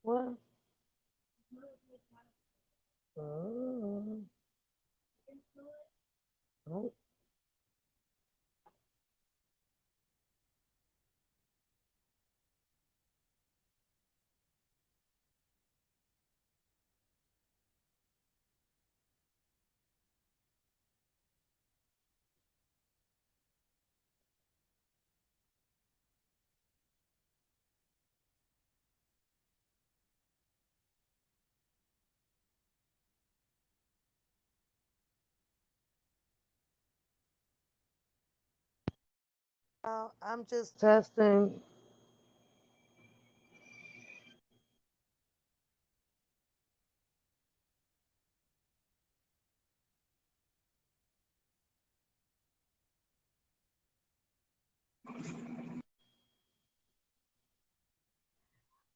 Well, oh, oh, I'm just testing.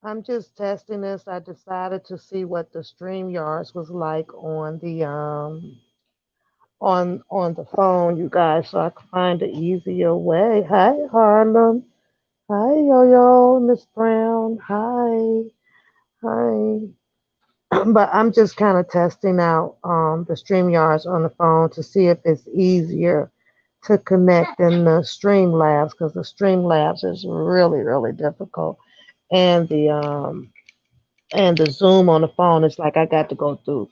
I'm just testing this. I decided to see what the stream yards was like on the on the phone, you guys, so I could find an easier way. Hi, Harlem. Hi, Yo Yo, Miss Brown. Hi, hi. But I'm just kind of testing out the stream yards on the phone to see if it's easier to connect than the Streamlabs because the Streamlabs is really, really difficult. And the Zoom on the phone, it's like I got to go through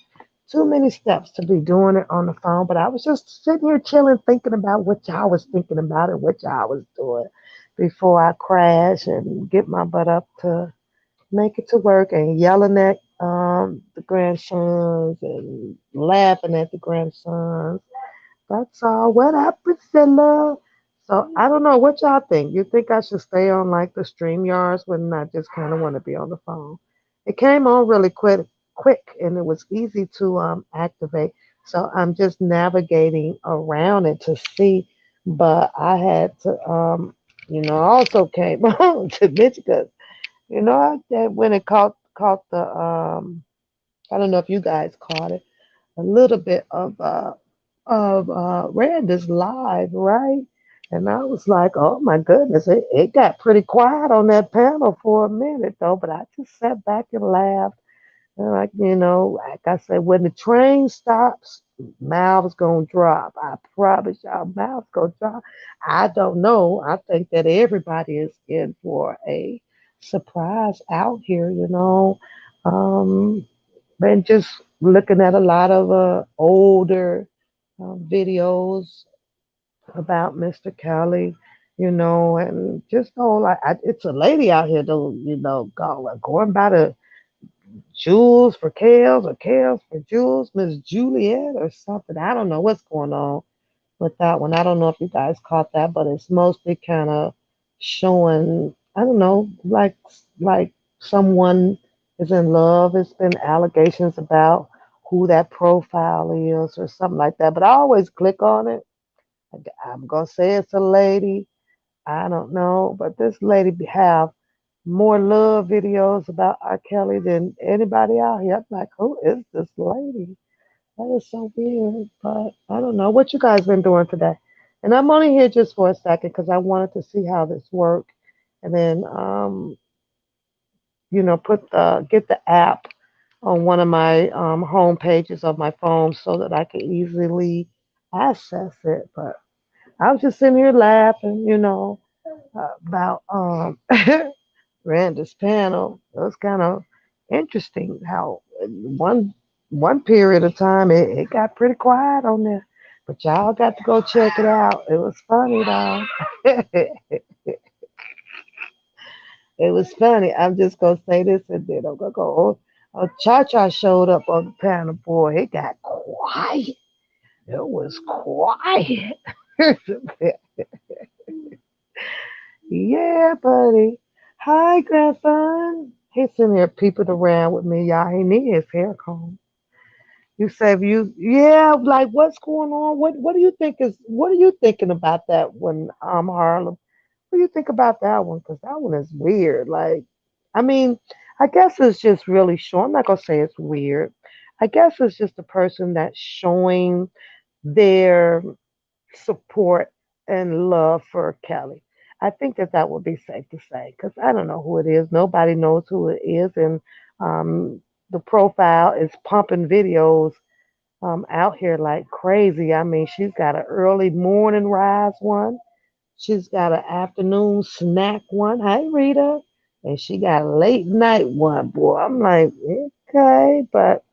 too many steps to be doing it on the phone. But I was just sitting here chilling, thinking about what y'all was thinking about and what y'all was doing before I crash and get my butt up to make it to work and yelling at the grandsons and laughing at the grandsons. That's all. What up, Priscilla? So I don't know what y'all think. You think I should stay on like the stream yards when I just kind of want to be on the phone? It came on really quick, and it was easy to activate. So I'm just navigating around it to see. But I had to, also came on to Michigan. That when it caught the I don't know if you guys caught it, a little bit of Randa's live, right? And I was like, oh my goodness, it got pretty quiet on that panel for a minute though, but I just sat back and laughed. And like I said, when the train stops, mouths gonna drop. I promise y'all, mouths gonna drop. I don't know. I think that everybody is in for a surprise out here. Um, been just looking at a lot of older videos about Mr. Kelly, and just like it's a lady out here though, going by the Jules for Kales or Kales for Jules, Miss Juliet or something. I don't know what's going on with that one. I don't know if you guys caught that, but it's mostly kind of showing, I don't know, like someone is in love. It's been allegations about who that profile is or something like that. But I always click on it. I'm gonna say it's a lady. I don't know, but this lady have more love videos about R. Kelly than anybody out here. I'm like, who is this lady? That is so weird, but I don't know what you guys been doing today. And I'm only here just for a second because I wanted to see how this worked, and then put the get the app on one of my home pages of my phone so that I can easily access it. But I was just sitting here laughing, about Randa's panel. It was kind of interesting how one period of time it got pretty quiet on there. But y'all got to go check it out. It was funny though. It was funny. I'm just gonna say this and then I'm gonna go. Oh, Cha Cha showed up on the panel. Boy, it got quiet. It was quiet. Yeah, buddy. Hi, grandson. He's sitting there peeping around with me, y'all. He need his hair combed. You say yeah, like what's going on? What do you think what are you thinking about that one, Harlem? What do you think about that one? Because that one is weird. Like, I mean, I guess it's just really short. I'm not gonna say it's weird. I guess it's just a person that's showing their support and love for Kelly. I think that would be safe to say because I don't know who it is. Nobody knows who it is, and Um, the profile is pumping videos out here like crazy. I mean, she's got an early morning rise one. She's got an afternoon snack one. Hey, Rita. And she got a late night one, boy. I'm like, okay, but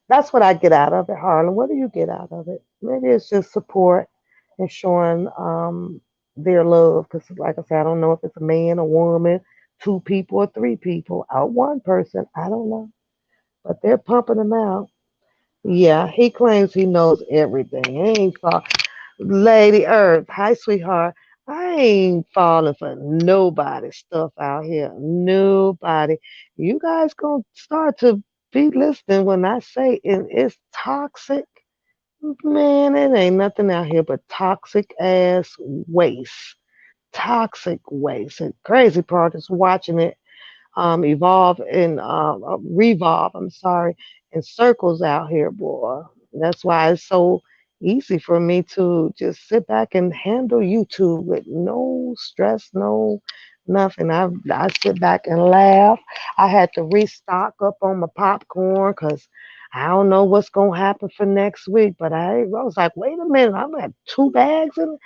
that's what I get out of it, Harlan. What do you get out of it? Maybe it's just support and showing their love. Because, like I said, I don't know if it's a man, a woman, two people, or three people, or one person. I don't know. But they're pumping them out. Yeah, he claims he knows everything. He ain't fall. Lady Earth, hi, sweetheart. I ain't falling for nobody's stuff out here. Nobody. You guys gonna start to be listening when I say it's toxic. Man, it ain't nothing out here but toxic ass waste. Toxic waste. And crazy part is watching it evolve and revolve. I'm sorry, in circles out here, boy. That's why it's so easy for me to just sit back and handle YouTube with no stress, no nothing. I sit back and laugh. I had to restock up on my popcorn because I don't know what's gonna happen for next week. But I was like, wait a minute, I'm at 2 bags and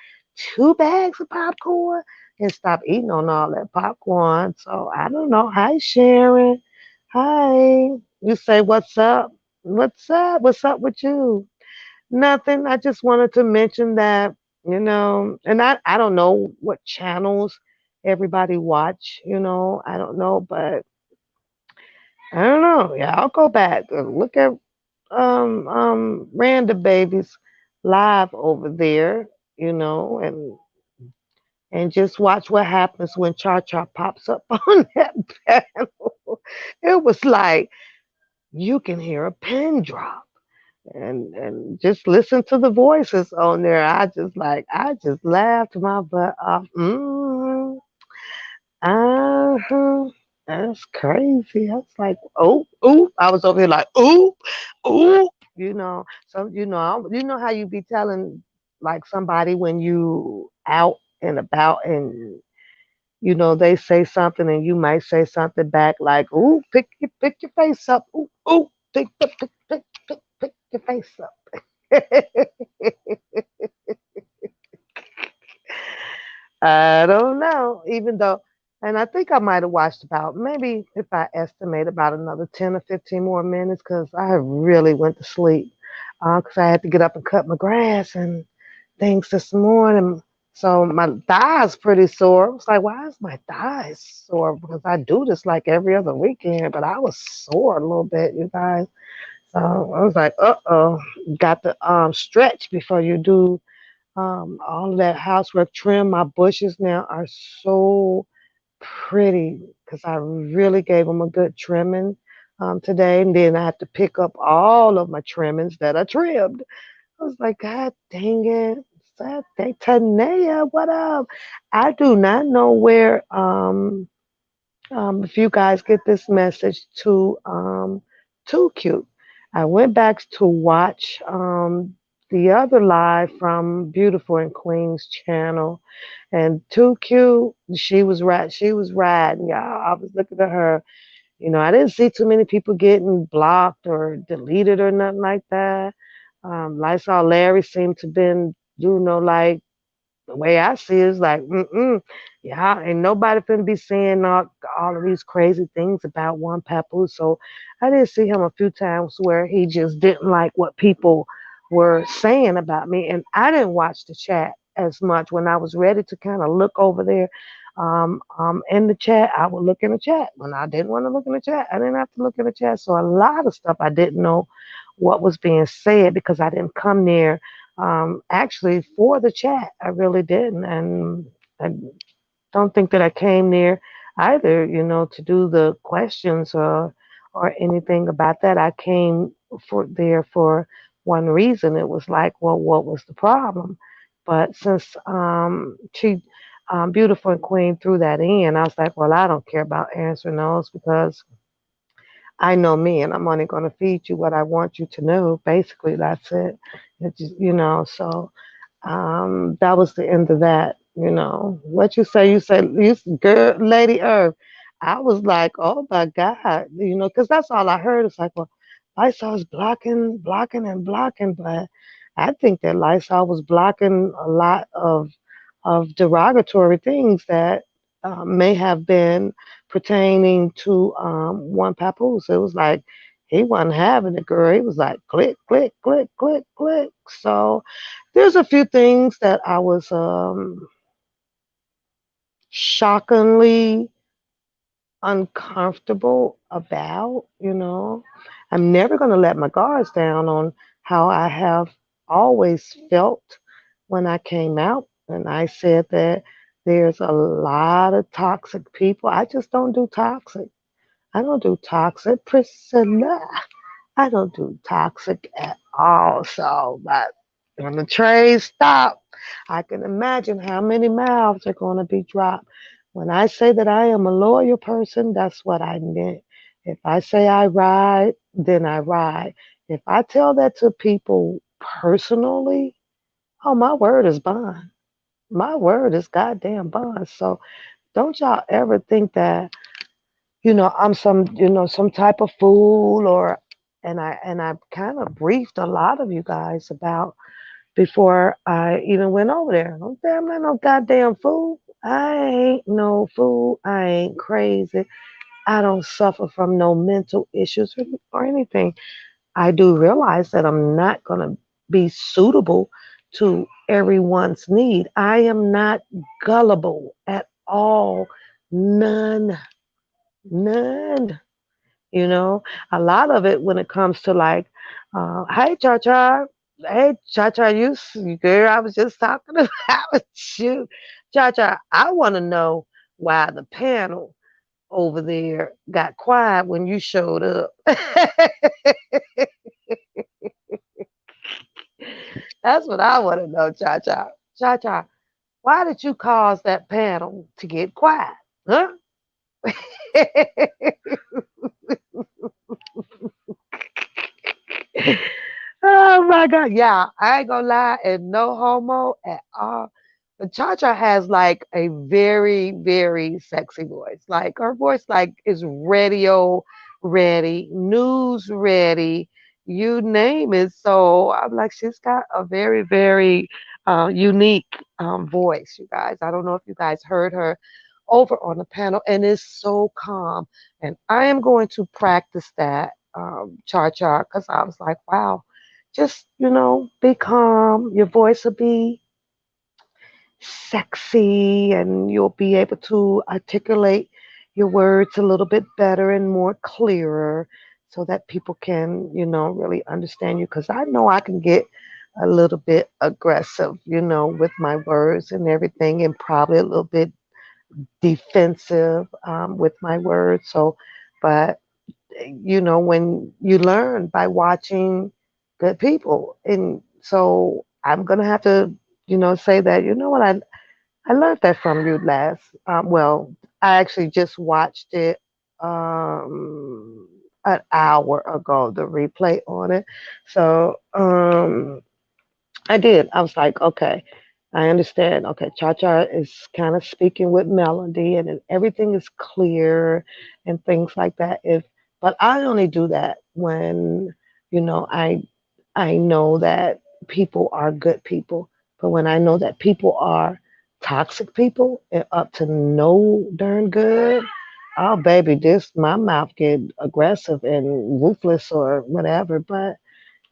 2 bags of popcorn and stop eating on all that popcorn. So I don't know. Hi, Sharon. Hi. You say, what's up? What's up? What's up with you? Nothing. I just wanted to mention that, and I don't know what channels everybody watch, I don't know, but I don't know. Yeah, I'll go back and look at Random Babies live over there, and just watch what happens when Cha Cha pops up on that panel. It was like you can hear a pin drop. And just listen to the voices on there. I just laughed my butt off. Uh-huh. That's crazy. I was like, oh, ooh. I was over here like, ooh, ooh. So you know how you be telling like somebody when you out and about and they say something and you might say something back like, ooh, pick your face up. Ooh, ooh, pick your face up. I don't know, even though, and I think I might have watched about maybe if I estimate about another 10 or 15 more minutes because I really went to sleep because I had to get up and cut my grass and things this morning. So my thighs pretty sore. I was like, why is my thighs sore? Because I do this like every other weekend, but I was sore a little bit, you guys. So I was like, uh-oh, got to stretch before you do all of that housework. Trim. My bushes now are so pretty because I really gave them a good trimming today. And then I had to pick up all of my trimmings that I trimmed. I was like, God dang it. Saturday, Tanea, what up? I do not know where, if you guys get this message to Too Cute. I went back to watch the other live from Beautiful and Queen's channel, and Too Cute, she was riding, y'all. I was looking at her. I didn't see too many people getting blocked or deleted or nothing like that. Lysol Larry seemed to been, like the way I see it is like, yeah, ain't nobody finna be saying all of these crazy things about one papoose. So I did see him a few times where he just didn't like what people were saying about me. And I didn't watch the chat as much when I was ready to kind of look over there. In the chat, I would look in the chat. When I didn't want to look in the chat, I didn't have to look in the chat. So a lot of stuff I didn't know what was being said because I didn't come near actually for the chat. I really didn't. And I don't think that I came near either, to do the questions or anything about that. I came for one reason. It was like, well, what was the problem? But since she Beautiful and Queen threw that in, I was like, well, I don't care about answering those because I know me and I'm only going to feed you what I want you to know. Basically, that's it. It's just, so that was the end of that. What you say? You said, girl, Lady Earth. I was like, oh my God, because that's all I heard. It's like, well, Lysol is blocking, blocking, and blocking. But I think that Lysol was blocking a lot of derogatory things that may have been pertaining to one papoose. It was like he wasn't having it, girl. He was like click, click, click, click, click. So there's a few things that I was shockingly uncomfortable about. I'm never going to let my guards down on how I have always felt when I came out. And I said that there's a lot of toxic people. I just don't do toxic. I don't do toxic. Priscilla. I don't do toxic at all. So, but when the trains stop, I can imagine how many mouths are going to be dropped. When I say that I am a loyal person, that's what I meant. If I say I ride, then I ride. If I tell that to people personally, oh, my word is bond. My word is goddamn bond. So don't y'all ever think that I'm some type of fool or and I kind of briefed a lot of you guys about before I even went over there. I'm damn not no goddamn fool. I ain't no fool. I ain't crazy. I don't suffer from no mental issues or anything. I do realize that I'm not gonna be suitable to everyone's need. I am not gullible at all. None. None. You know, a lot of it when it comes to like, hey, Cha Cha, hey, Cha Cha, girl, I was just talking about you. Cha Cha, I want to know why the panel over there got quiet when you showed up. That's what I want to know, Cha Cha. Cha Cha, why did you cause that panel to get quiet? Huh? Oh my God. Yeah, I ain't gonna lie, and no homo at all. But Cha Cha has like a very, very sexy voice. Like her voice like is radio ready, news ready, you name it. So I'm like, she's got a very, very unique voice, you guys. I don't know if you guys heard her over on the panel, and it's so calm. And I am going to practice that Cha Cha because I was like, wow, just, be calm. Your voice will be sexy and you'll be able to articulate your words a little bit better and more clearer so that people can, really understand you. Because I know I can get a little bit aggressive, with my words and everything, and probably a little bit defensive with my words. So, but when you learn by watching good people. And so I'm going to have to, say that, what, I learned that from you last. Well, I actually just watched it an hour ago, the replay on it. So, I did. I was like, okay, I understand. Okay, Cha Cha is kind of speaking with melody, and everything is clear and things like that. But I only do that when I know that people are good people. But when I know that people are toxic people and up to no darn good, oh baby, this my mouth get aggressive and ruthless or whatever. But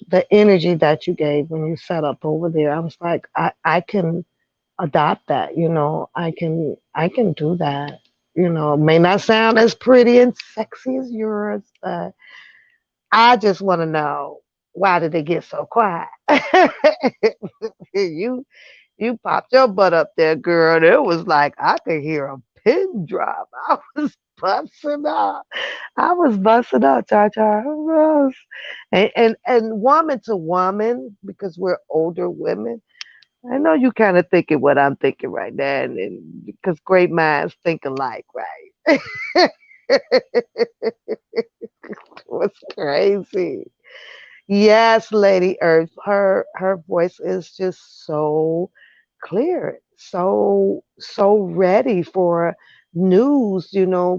the energy that you gave when you set up over there, I was like, I can adopt that, I can do that. It may not sound as pretty and sexy as yours, but I just want to know why did it get so quiet? you you popped your butt up there, girl. It was like I could hear a pin drop. I was busting up. I was busting up, Cha Cha. And woman to woman, because we're older women. I know you kind of thinking what I'm thinking right now, and because great minds think alike, right? What's crazy? Yes, Lady Earth. Her voice is just so clear, so ready for news,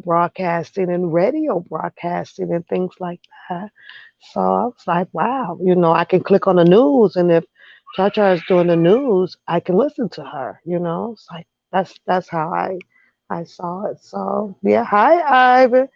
broadcasting and radio broadcasting and things like that. So I was like, wow, I can click on the news, and if Cha Cha is doing the news, I can listen to her. It's like that's how I saw it. So yeah, hi Ivan.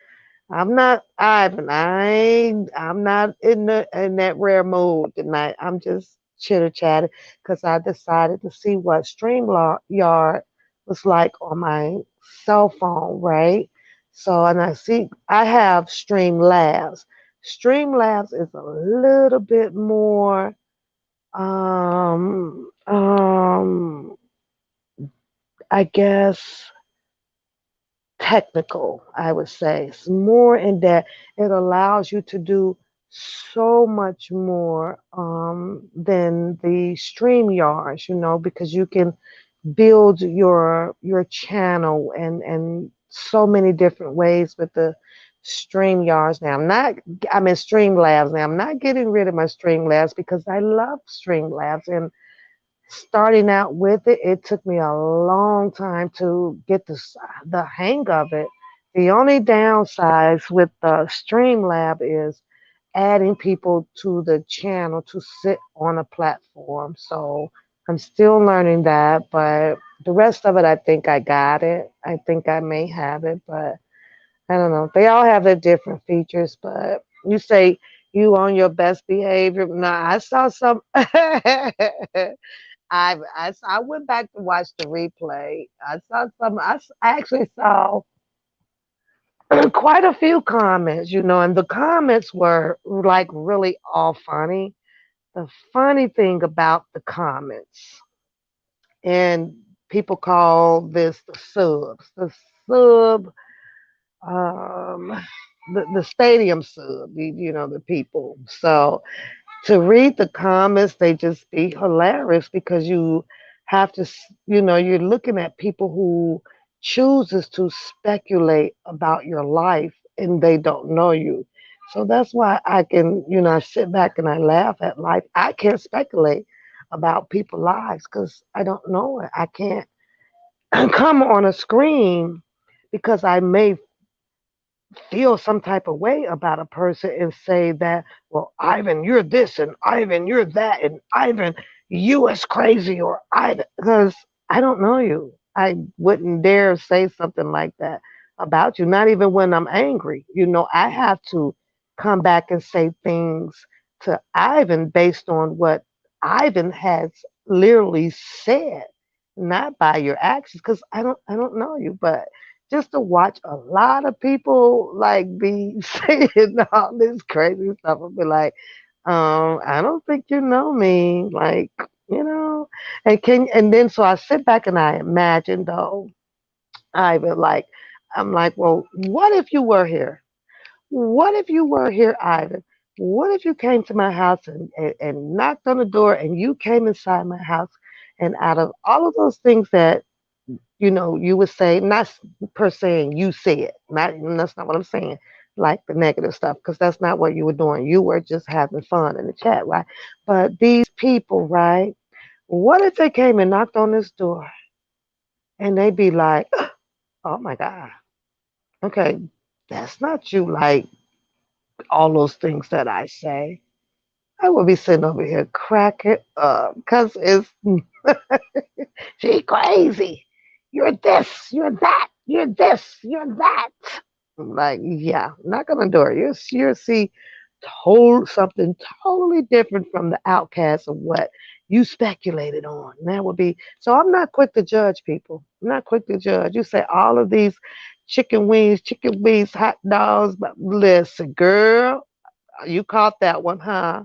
I'm not Ivan. I'm not in that rare mood tonight. I'm just chitter chatting because I decided to see what StreamYard was like on my cell phone, right? So and I have Streamlabs. Streamlabs is a little bit more I guess technical, I would say. It's more in that it allows you to do so much more than the stream yards, because you can build your channel and so many different ways with the stream yards. Now I'm in Streamlabs now. I'm not getting rid of my Streamlabs because I love Streamlabs, and starting out with it, it took me a long time to get the hang of it. The only downsides with the Streamlab is adding people to the channel to sit on a platform. So I'm still learning that, but the rest of it, I think I got it. I think I may have it, but I don't know. They all have their different features, but you say you on your best behavior. No, I saw some. I went back to watch the replay. I saw some. I actually saw quite a few comments, and the comments were like really all funny. The funny thing about the comments, and people call this the subs, the sub, um, the stadium sub, the people. So to read the comments, they just be hilarious because you have to, you're looking at people who chooses to speculate about your life and they don't know you. So that's why I can, I sit back and I laugh at life. I can't speculate about people's lives because I don't know it. I can't come on a screen because I may feel some type of way about a person and say that, well, Ivan, you're this, and Ivan, you're that, and Ivan, you is crazy, or Ivan, because I don't know you. I wouldn't dare say something like that about you, not even when I'm angry. I have to come back and say things to Ivan based on what Ivan has literally said, not by your actions, because I don't know you, but just to watch a lot of people like be saying all this crazy stuff. I'll be like, I don't think you know me. Like, you know, and then so I sit back and I imagine though, I would like, I'm like, well, what if you were here? What if you were here, Ivan? What if you came to my house and knocked on the door and you came inside my house, and out of all of those things that you would say, not per se, you said, not, that's not what I'm saying, like the negative stuff, because that's not what you were doing. You were just having fun in the chat, right? But these people, right? What if they came and knocked on this door and they'd be like, oh my God, okay, that's not you, like all those things that I say. I would be sitting over here cracking up because it's she crazy. You're this, you're that, you're this, you're that. I'm like, yeah, knock on the door. You'll see something totally different from the outcast of what you speculated on. And that would be so. I'm not quick to judge people. I'm not quick to judge. You say all of these chicken wings, hot dogs, but listen, girl, you caught that one, huh?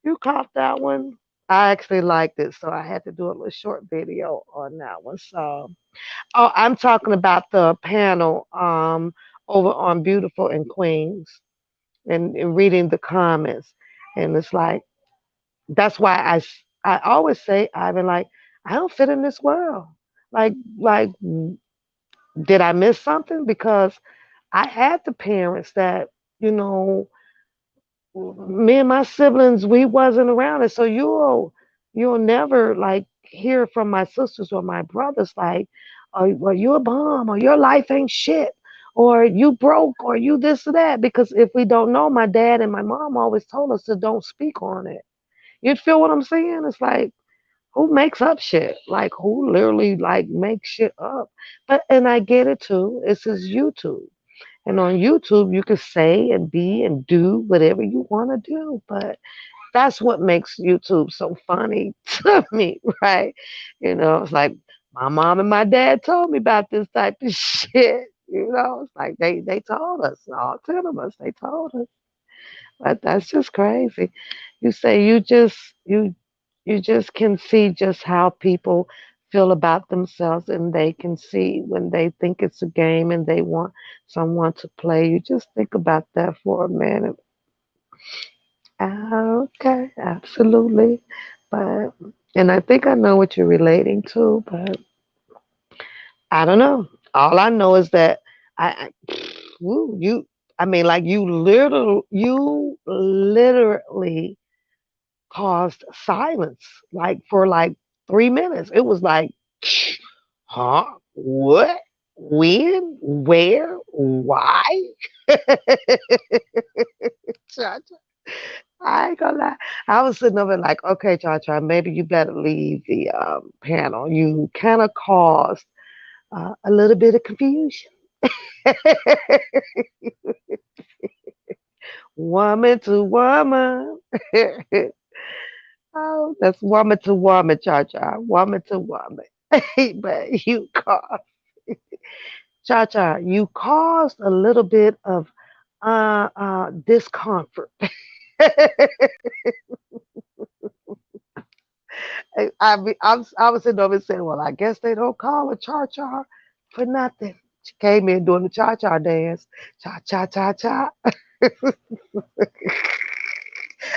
You caught that one. I actually liked it, so I had to do a little short video on that one. So, oh, I'm talking about the panel over on Beautiful and Queens, and reading the comments, and it's like that's why I always say, Ivan, like I don't fit in this world. Like, did I miss something? Because I had the parents that you know me and my siblings, we wasn't around it. So you'll never like hear from my sisters or my brothers like, or well, you a bum, or your life ain't shit, or you broke, or you this or that. Because if we don't know, my dad and my mom always told us to don't speak on it. You feel what I'm saying? It's like, who makes up shit? Like, who literally like makes shit up? But and I get it too. It's just YouTube. And on YouTube, you can say and be and do whatever you want to do. But that's what makes YouTube so funny to me, right? It's like my mom and my dad told me about this type of shit. It's like they told us, all 10 of us, they told us. But that's just crazy. You say you just can see just how people feel about themselves, and they can see when they think it's a game and they want someone to play. You just think about that for a minute. Okay, absolutely. But and I think I know what you're relating to, but I don't know. All I know is that woo, I mean, like you literally caused silence, like for like 3 minutes. It was like, huh? What? When? Where? Why? I ain't gonna lie. I was sitting over like, okay, Cha Cha, maybe you better leave the panel. You kind of caused a little bit of confusion. Woman to woman. Oh, that's woman to woman, Cha Cha. Woman to woman. But Cha Cha, you caused a little bit of discomfort. I was sitting over saying, well, I guess they don't call her Cha Cha for nothing. She came in doing the Cha Cha dance. Cha Cha Cha Cha.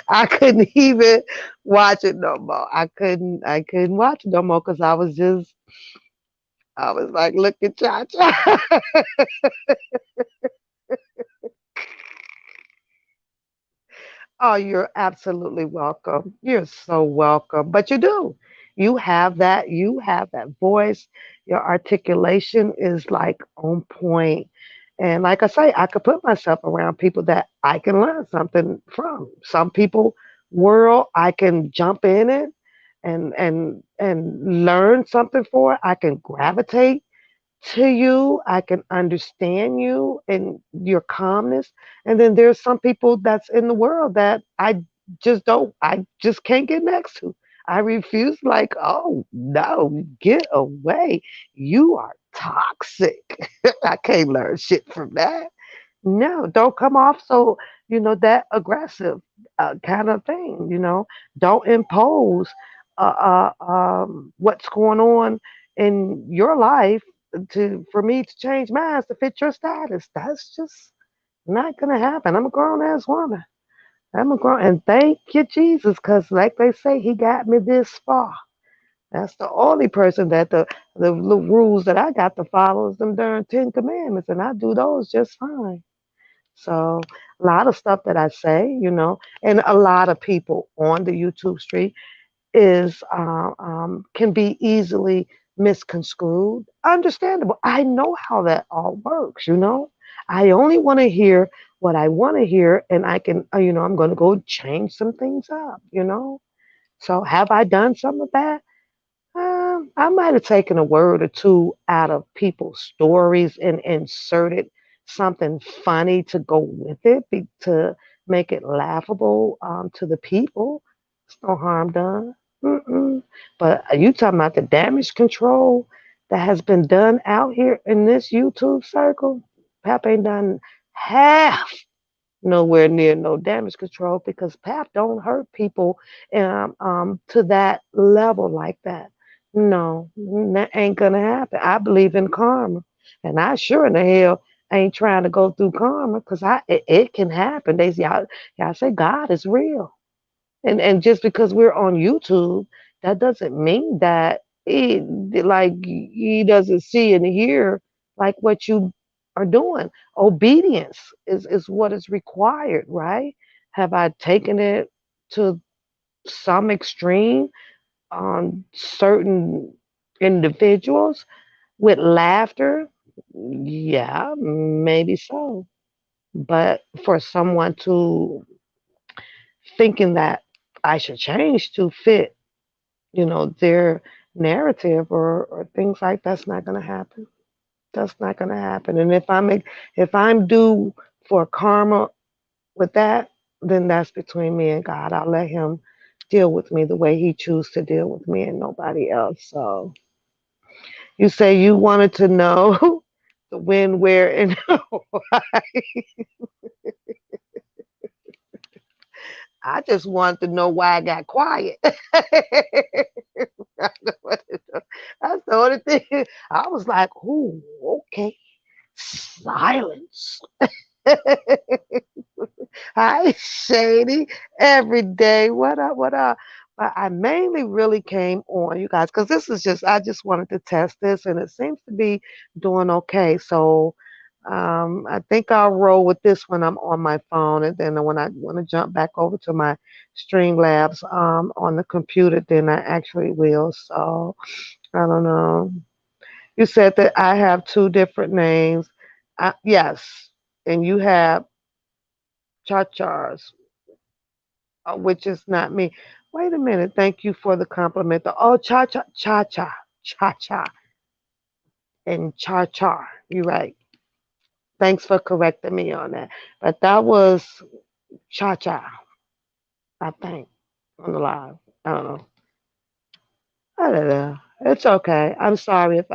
I couldn't even watch it no more. I couldn't watch it no more because I was like, look at Cha Cha. Oh, you're absolutely welcome. You're so welcome. But you do. You have that voice. Your articulation is like on point. And like I say, I could put myself around people that I can learn something from. Some people world I can jump in it and learn something for it. I can gravitate to you. I can understand you and your calmness. And then there's some people that's in the world that I just can't get next to. I refuse, like, oh no, get away. You are toxic. I can't learn shit from that. No, don't come off so, that aggressive kind of thing, Don't impose what's going on in your life for me to change mine to fit your status. That's just not gonna happen. I'm a grown ass woman. I'm a grown, and thank you, Jesus, because like they say, He got me this far. That's the only person that the rules that I got to follow is them darn 10 Commandments, and I do those just fine. So a lot of stuff that I say, and a lot of people on the YouTube street is can be easily misconstrued. Understandable. I know how that all works. I only want to hear what I want to hear, and I can, I'm going to go change some things up. So have I done some of that? I might have taken a word or two out of people's stories and inserted something funny to go with it to make it laughable to the people. It's no harm done. Mm-mm. But are you talking about the damage control that has been done out here in this YouTube circle? Pap ain't done half nowhere near no damage control because PAP don't hurt people to that level like that. No, that ain't gonna happen. I believe in karma, and I sure in the hell ain't trying to go through karma because it can happen. Y'all say God is real. And just because we're on YouTube, that doesn't mean that he doesn't see and hear like what you are doing. Obedience is what is required, right? Have I taken it to some extreme on certain individuals? With laughter, yeah, maybe so. But for someone to thinking that I should change to fit, their narrative or things like that's not gonna happen. That's not gonna happen. And if I'm due for karma with that, then that's between me and God. I'll let him deal with me the way he chooses to deal with me and nobody else. So you say you wanted to know the when, where, and I just wanted to know why I got quiet. That's the only thing. I was like, "Ooh, okay, silence." Hi, Shady. Every day. What up? What up? But I mainly really came on you guys because I just wanted to test this and it seems to be doing okay. So I think I'll roll with this when I'm on my phone. And then when I want to jump back over to my Streamlabs on the computer, then I actually will. So I don't know. You said that I have two different names. Yes. And you have Chachars, which is not me. Wait a minute. Thank you for the compliment. Oh, cha cha, and char char. You're right. Thanks for correcting me on that. But that was cha cha, I think, on the live. I don't know. I don't know. It's okay. I'm sorry if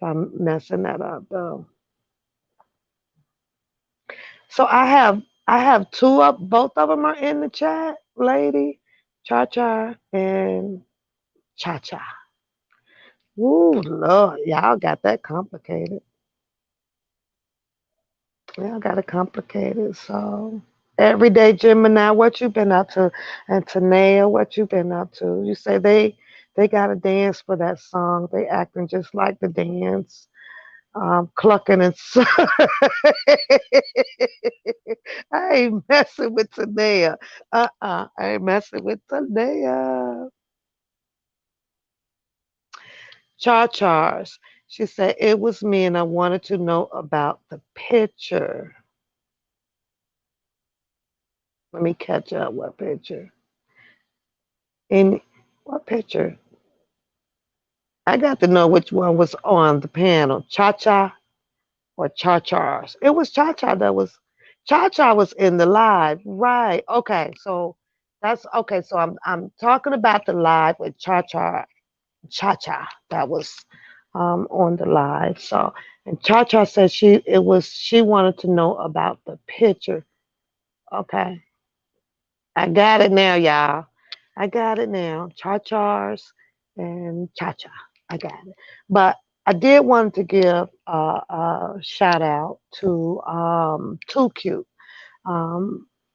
I'm messing that up though. So I have two up. Both of them are in the chat, lady. Cha cha and cha cha. Ooh, Lord, y'all got that complicated. Y'all got it complicated. So, everyday Gemini, what you been up to? And Tanea, what you been up to? You say they got to dance for that song. They acting just like the dance, clucking and I ain't messing with Tanea. I ain't messing with Tanea. Chars. She said it was me, and I wanted to know about the picture. Let me catch up. What picture? In what picture? I got to know which one was on the panel. Cha Cha or Cha Char's? It was Cha Cha that was. Cha Cha was in the live, right? Okay, so that's okay. So I'm talking about the live with Cha Cha that was on the live. So and Cha Cha said she wanted to know about the picture. Okay, I got it now, y'all. I got it now. Cha-chars and cha-cha. I got it. But I did want to give a shout out to Too Cute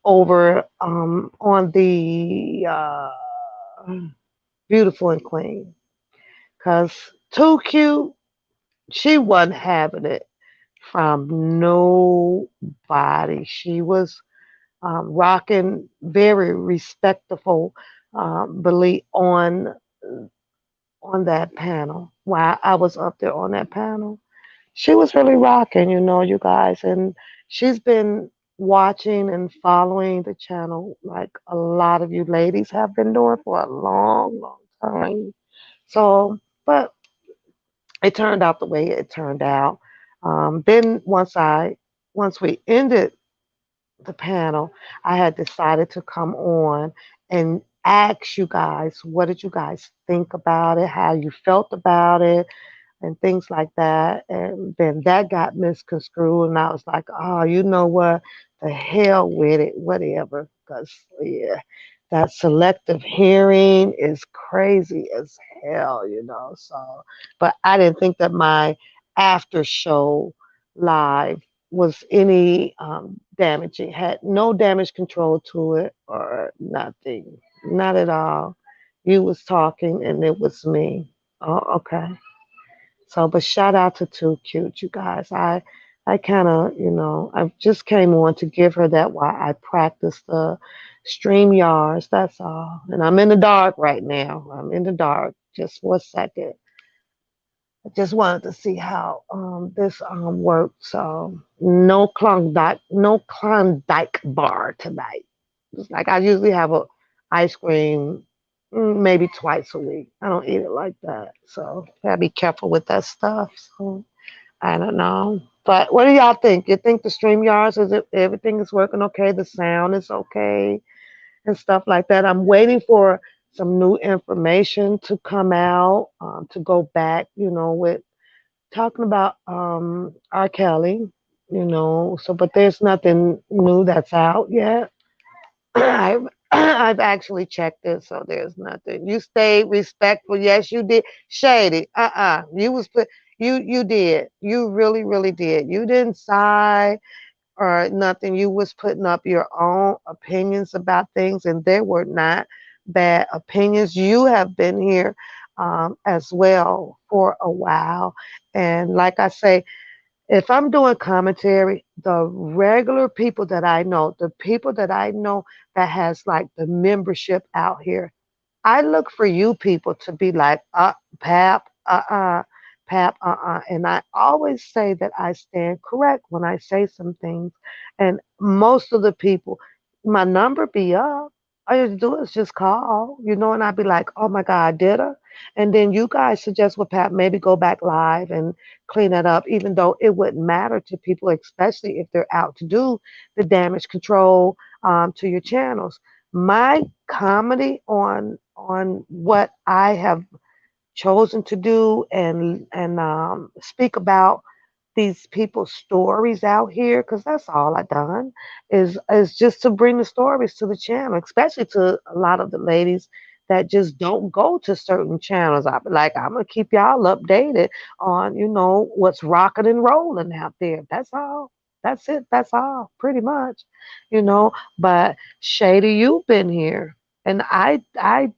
over on the Beautiful and Clean. Because Too Cute, she wasn't having it from nobody. She was rocking very respectful belief on that panel. While I was up there on that panel, she was really rocking, you guys, and she's been watching and following the channel like a lot of you ladies have been doing for a long, long time. So, but it turned out the way it turned out. Then once we ended the panel, I had decided to come on and ask you guys, what did you guys think about it? How you felt about it? And things like that. And then that got misconstrued, and I was like, oh, you know what? The hell with it, whatever. Because, yeah, that selective hearing is crazy as hell, So, but I didn't think that my after show live was any damaging, had no damage control to it or nothing. Not at all. You was talking and it was me. Oh, okay. So, but shout out to Too Cute, you guys. I kind of, I just came on to give her that while I practice the stream yards. That's all. And I'm in the dark right now. I'm in the dark just for a second. I just wanted to see how this worked. So no Klondike, no Klondike bar tonight. It's like I usually have a ice cream maybe twice a week. I don't eat it like that, so gotta be careful with that stuff. So I don't know. But what do y'all think? You think the stream yards is it everything is working okay? The sound is okay and stuff like that. I'm waiting for some new information to come out to go back, with talking about R. Kelly, so but there's nothing new that's out yet. I've actually checked it, so there's nothing. You stayed respectful. Yes, you did. Shady. You was put. You did. You really, really did. You didn't sigh or nothing. You was putting up your own opinions about things, and they were not bad opinions. You have been here as well for a while, and like I say, if I'm doing commentary, the regular people that I know, the people that I know that has like the membership out here, I look for you people to be like, Pap, Pap, And I always say that I stand correct when I say some things. And most of the people, my number be up. All you have to do is just call, and I'd be like, oh my God, did I? And then you guys suggest with Pap maybe go back live and clean that up, even though it wouldn't matter to people, especially if they're out to do the damage control to your channels. My comedy on what I have chosen to do and speak about these people's stories out here, because that's all I done is just to bring the stories to the channel, especially to a lot of the ladies that just don't go to certain channels. I be like, I'm gonna keep y'all updated on what's rocking and rolling out there. That's all. That's it. That's all. Pretty much, you know. But Shady, you've been here, and I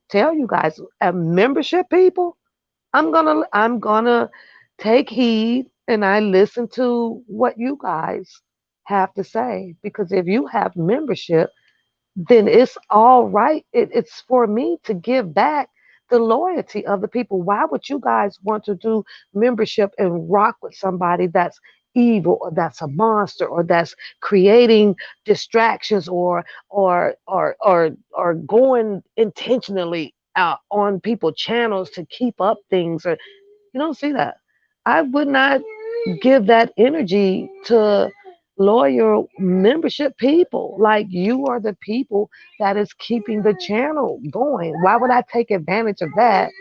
tell you guys, membership people. I'm gonna take heed and I listen to what you guys have to say, because if you have membership, then it's all right. It's for me to give back the loyalty of the people. Why would you guys want to do membership and rock with somebody that's evil, or that's a monster, or that's creating distractions, or going intentionally out on people channels to keep up things? Or you don't see that. I would not give that energy to loyal membership people. Like, you are the people that is keeping the channel going. Why would I take advantage of that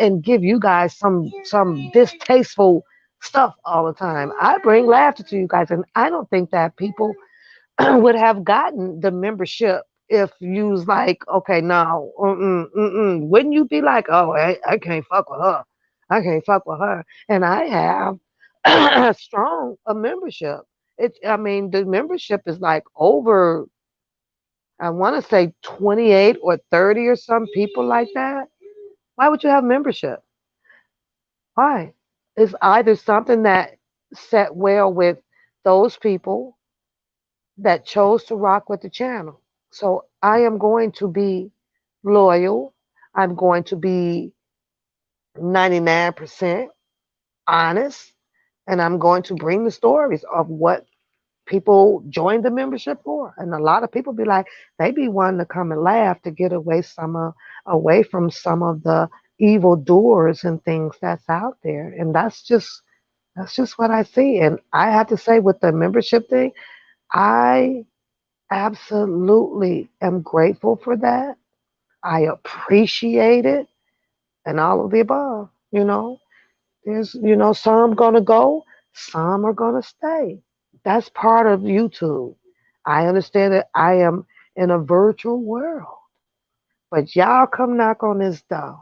and give you guys some distasteful stuff all the time? I bring laughter to you guys, and I don't think that people would have gotten the membership if you was like, okay, no, wouldn't you be like, oh, I can't fuck with her. I can't fuck with her. And I have a strong a membership. I mean, the membership is like over, I want to say 28 or 30 or some people like that. Why would you have membership? Why? It's either something that set well with those people that chose to rock with the channel. So I am going to be loyal. I'm going to be 99% honest. And I'm going to bring the stories of what people join the membership for. And a lot of people be like, they be wanting to come and laugh to get away from some of the evil doers and things that's out there. And that's just what I see. And I have to say, with the membership thing, I absolutely am grateful for that. I appreciate it, and all of the above. Some gonna go, some are gonna stay. That's part of YouTube. I understand that I am in a virtual world, but y'all come knock on this door,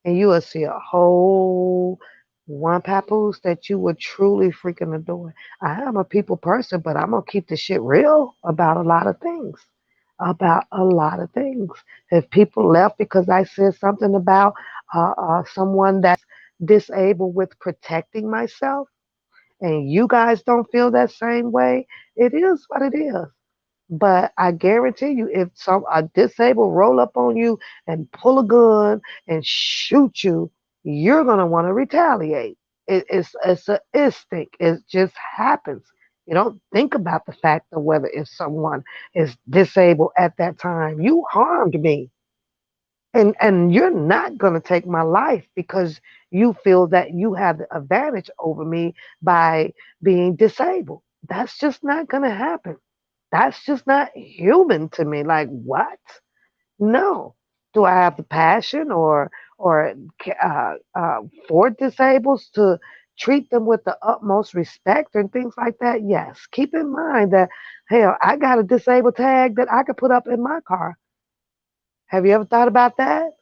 and you will see a whole one papoose that you would truly freaking adore. I am a people person, but I'm gonna keep the shit real about a lot of things. About a lot of things. If people left because I said something about someone that's disabled with protecting myself, and you guys don't feel that same way, it is what it is. But I guarantee you, if a disabled roll up on you and pull a gun and shoot you, you're going to want to retaliate. It's an instinct. It just happens. You don't think about the fact of whether if someone is disabled at that time. You harmed me, and you're not going to take my life because you feel that you have the advantage over me by being disabled. That's just not going to happen. That's just not human to me. Like, what? No. Do I have the passion or for disabled to treat them with the utmost respect and things like that? Yes. Keep in mind that, hell, I got a disabled tag that I could put up in my car. Have you ever thought about that?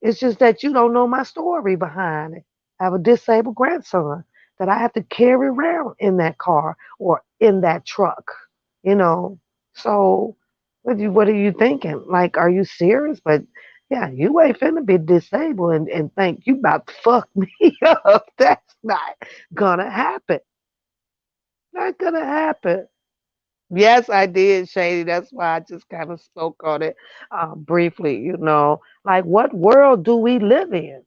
It's just that you don't know my story behind it. I have a disabled grandson that I have to carry around in that car or in that truck, you know. So what are you thinking? Like, are you serious? But yeah, you ain't finna be disabled and think you about to fuck me up. That's not gonna happen. Not gonna happen. Yes, I did, Shady. That's why I just kind of spoke on it briefly, Like, what world do we live in?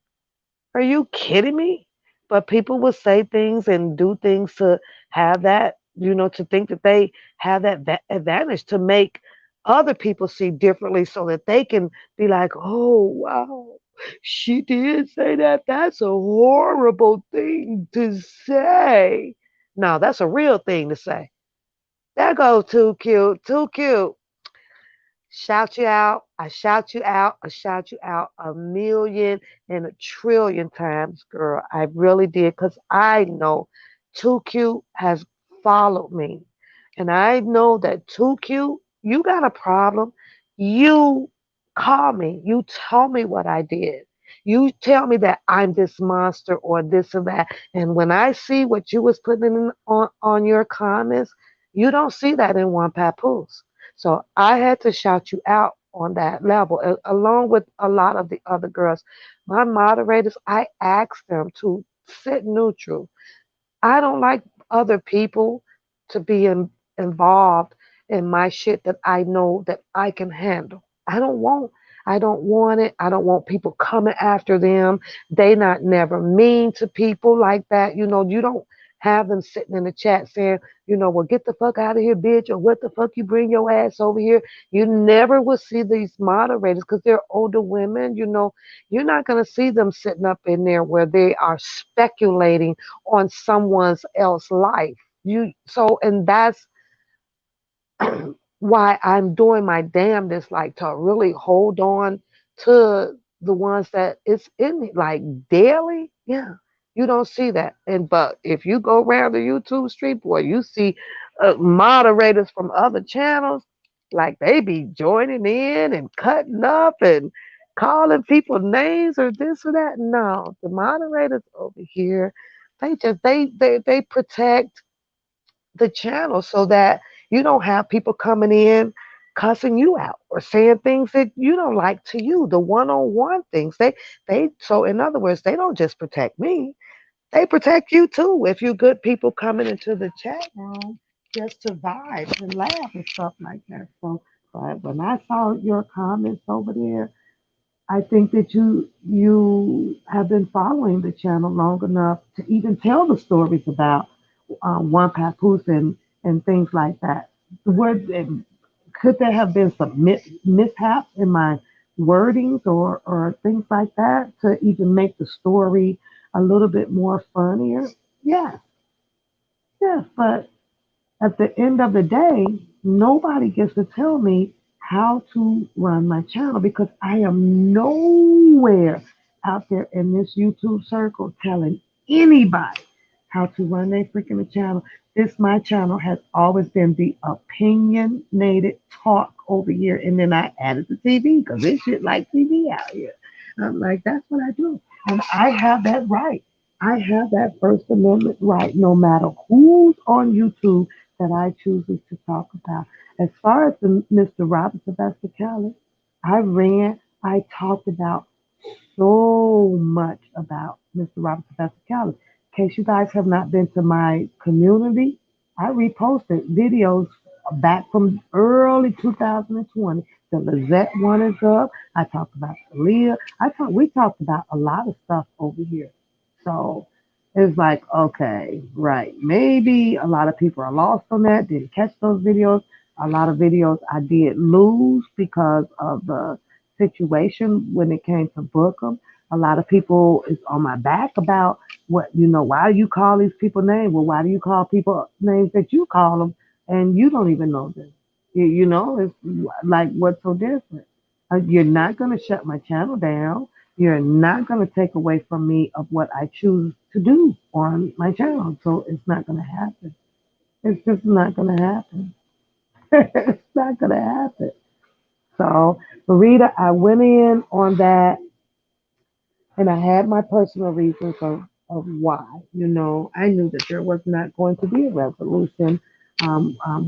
Are you kidding me? But people will say things and do things to have that, to think that they have that advantage to make other people see differently so that they can be like, oh, wow, she did say that. That's a horrible thing to say. No, that's a real thing to say. That goes too cute, too cute. Shout you out. I shout you out. I shout you out a million and a trillion times, girl. I really did because I know Too Cute has followed me. And I know that Too Cute, you got a problem. You call me. You tell me what I did. You tell me that I'm this monster or this or that. And when I see what you was putting in on your comments, you don't see that in One Papoose. So I had to shout you out on that level, along with a lot of the other girls. My moderators, I asked them to sit neutral. I don't like other people to be involved in my shit that I know that I can handle. I don't want it. I don't want people coming after them. They not never mean to people like that. You don't have them sitting in the chat saying, well, get the fuck out of here, bitch, or what the fuck you bring your ass over here. You never will see these moderators because they're older women. You're not going to see them sitting up in there where they are speculating on someone's else life. And that's why I'm doing my damnedest, like to really hold on to the ones that it's in like daily. Yeah, you don't see that. But if you go around the YouTube street, boy, you see moderators from other channels, like they be joining in and cutting up and calling people names or this or that. No, the moderators over here, they protect the channel so that you don't have people coming in cussing you out or saying things that you don't like to you, the one-on-one things. So in other words, they don't just protect me, they protect you too if you good people coming into the chat room just to vibe and laugh and stuff like that. So but when I saw your comments over there, I think that you have been following the channel long enough to even tell the stories about one papoose and things like that. Could there have been some mishaps in my wordings or things like that to even make the story a little bit more funnier? Yes, yes, but at the end of the day, nobody gets to tell me how to run my channel because I am nowhere out there in this YouTube circle telling anybody how to run their freaking channel. This my channel has always been the opinionated talk over here, and then I added the TV because this shit like TV out here. I'm like, that's what I do, and I have that right. I have that First Amendment right, no matter who's on YouTube that I choose to talk about. As far as the Mr. Robert Sylvester Kelly, I talked about so much about Mr. Robert Sylvester Kelly. In case you guys have not been to my community, I reposted videos back from early 2020. The Lizette one is up. I talked about Leah. We talked about a lot of stuff over here. So it's like, okay, right. Maybe a lot of people are lost on that, didn't catch those videos. A lot of videos I did lose because of the situation when it came to book them. A lot of people is on my back about why do you call these people names? Well, why do you call people names that you call them and you don't even know them? It's like, what's so different? You're not going to shut my channel down. You're not going to take away from me of what I choose to do on my channel. So it's not going to happen. It's just not going to happen. It's not going to happen. So, Marita, I went in on that and I had my personal reasons of why. I knew that there was not going to be a resolution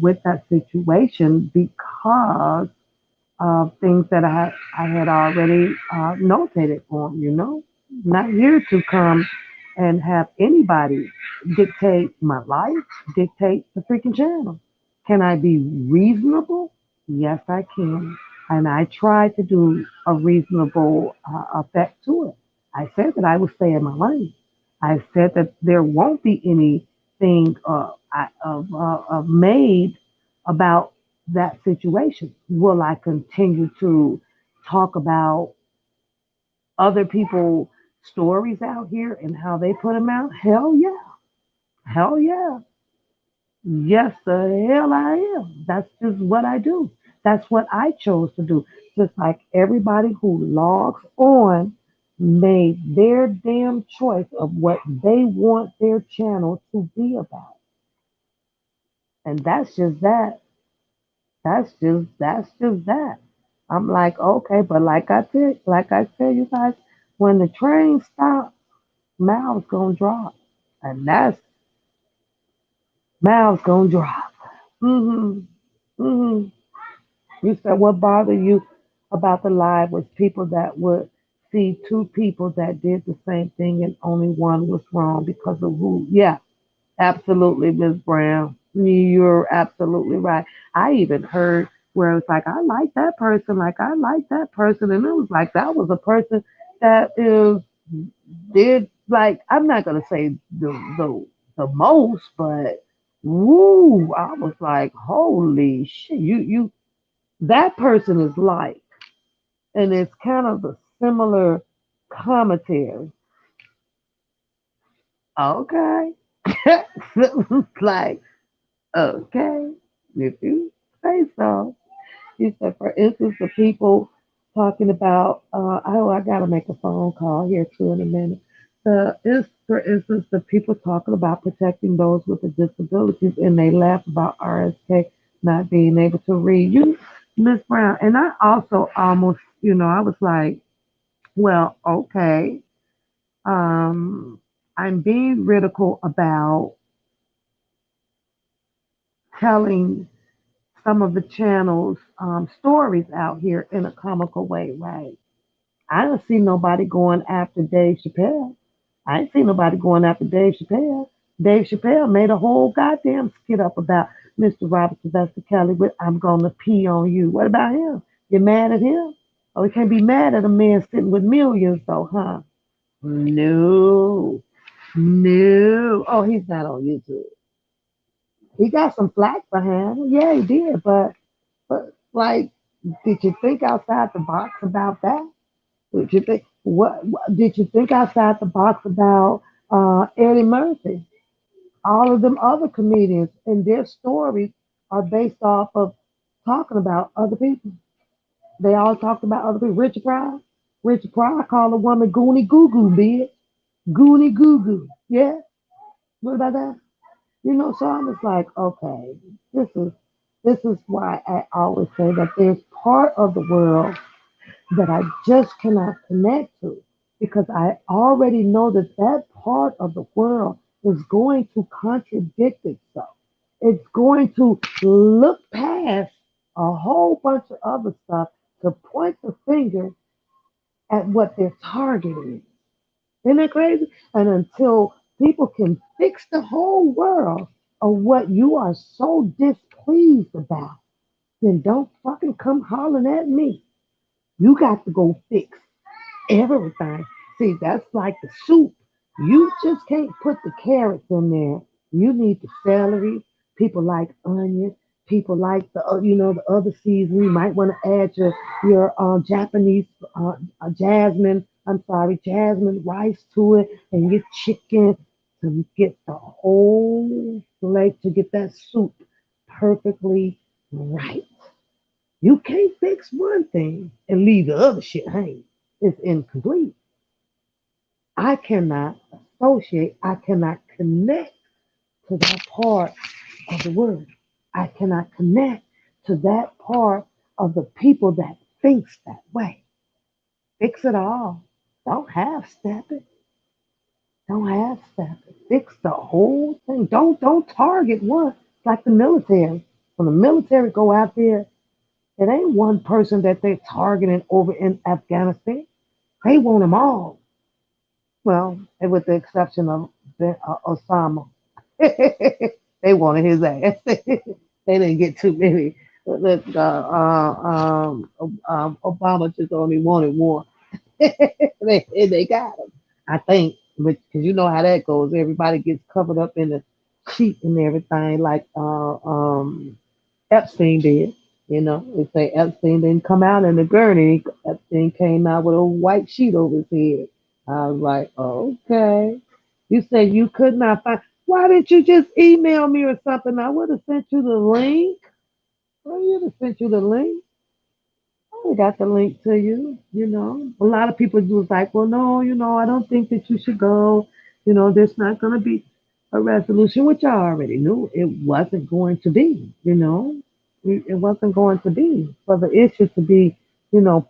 with that situation because of things that I had already notated on, Not here to come and have anybody dictate my life, dictate the freaking channel. Can I be reasonable? Yes, I can. And I try to do a reasonable effect to it. I said that I will stay in my lane. I said that there won't be anything of made about that situation. Will I continue to talk about other people's stories out here and how they put them out? Hell yeah. Hell yeah. Yes, the hell I am. That's just what I do. That's what I chose to do. Just like everybody who logs on made their damn choice of what they want their channel to be about. And that's just that. That's just that. I'm like, okay, but like I tell you guys, when the train stops, miles gonna drop. And that's miles gonna drop. hmm hmm You said what bothered you about the live was people that would see two people that did the same thing and only one was wrong because of who. Yeah, absolutely, Ms. Brown. You're absolutely right. I even heard where it was like, I like that person, and it was like that was a person that is did like I'm not gonna say the most, but woo, I was like, holy shit, you that person is like, and it's kind of a similar commentary. Okay, like okay, if you say so. You said, for instance, the people talking about, oh, I got to make a phone call here too in a minute. For instance, the people talking about protecting those with the disabilities, and they laugh about RSK not being able to read. Miss Brown, and I also almost, I was like, well, okay, um, I'm being critical about telling some of the channels stories out here in a comical way, right? I don't see nobody going after Dave Chappelle. I ain't seen nobody going after Dave Chappelle. Dave Chappelle made a whole goddamn skit up about Mr. Robert Sylvester Kelly with I'm gonna pee on you. What about him? You mad at him? Oh, we can't be mad at a man sitting with millions though, huh? No. No. Oh, he's not on YouTube. He got some flack behind him. Yeah, he did, but like, did you think outside the box about that? Did you think what did you think outside the box about Eddie Murphy? All of them other comedians and their stories are based off of talking about other people. They all talked about other people. Richard Pryor. Richard Pryor called a woman Goonie Goo Goo, bitch. Goonie Goo Goo. Yeah. What about that? So I was like, okay, this is this is why I always say that there's part of the world that I just cannot connect to because I already know that that part of the world is going to contradict itself. It's going to look past a whole bunch of other stuff to point the finger at what their target is. Isn't that crazy? And until people can fix the whole world, or what you are so displeased about, then don't fucking come hollering at me. You got to go fix everything. See, that's like the soup. You just can't put the carrots in there. You need the celery. People like onions. People like the other seasoning. You might want to add your Japanese jasmine. I'm sorry, jasmine rice to it, and your chicken to get the whole plate to get that soup perfectly right. You can't fix one thing and leave the other shit hanging. It's incomplete. I cannot associate, I cannot connect to that part of the word. I cannot connect to that part of the people that thinks that way. Fix it all. Don't half step it. Don't half step it. Fix the whole thing. Don't target one. It's like the military. When the military go out there, it ain't one person that they're targeting over in Afghanistan. They want them all. Well, with the exception of Osama. They wanted his ass. They didn't get too many. Obama just only wanted one. They got him. I think, because you know how that goes. Everybody gets covered up in the sheet and everything, like Epstein did. They say Epstein didn't come out in the gurney. Epstein came out with a white sheet over his head. I was like, okay. You said you could not find. Why didn't you just email me or something? I would have sent you the link. I would have sent you the link. I got the link to you. A lot of people was like, well, no, I don't think that you should go. There's not going to be a resolution, which I already knew it wasn't going to be. It wasn't going to be for the issue to be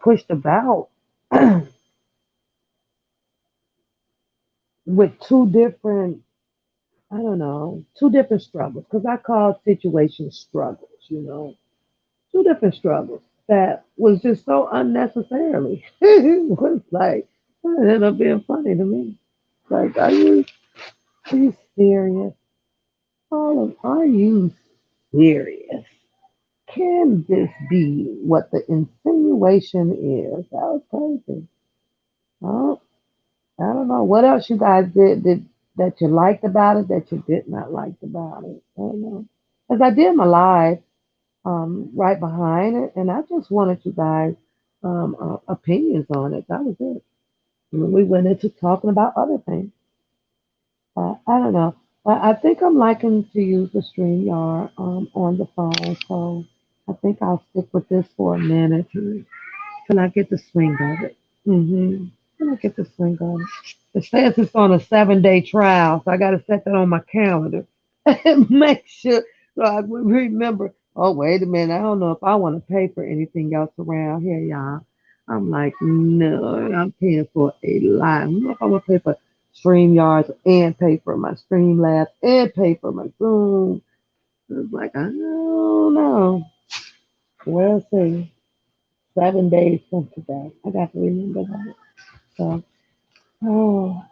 pushed about with two different, I don't know, two different struggles, because I call situations struggles. Two different struggles that was just so unnecessarily. It was like, it ended up being funny to me. Like, are you serious? Are you serious? Can this be what the insinuation is? That was crazy. Oh, I don't know. What else you guys did that you liked about it that you did not like about it? I don't know. Because I did my live right behind it, and I just wanted you guys opinions on it. That was it. And then we went into talking about other things. I don't know. I think I'm liking to use the StreamYard on the phone, so I think I'll stick with this for a minute till I get the swing of it. Till I get the swing of it. It says it's on a 7-day trial, so I got to set that on my calendar and make sure so I remember. Oh, wait a minute. I don't know if I want to pay for anything else around here, y'all. I'm like, no, I'm paying for a lot. I don't know if I'm going to pay for StreamYards and pay for my Streamlabs and pay for my Zoom. It's like, I don't know. We'll see. 7 days from today. I got to remember that. So,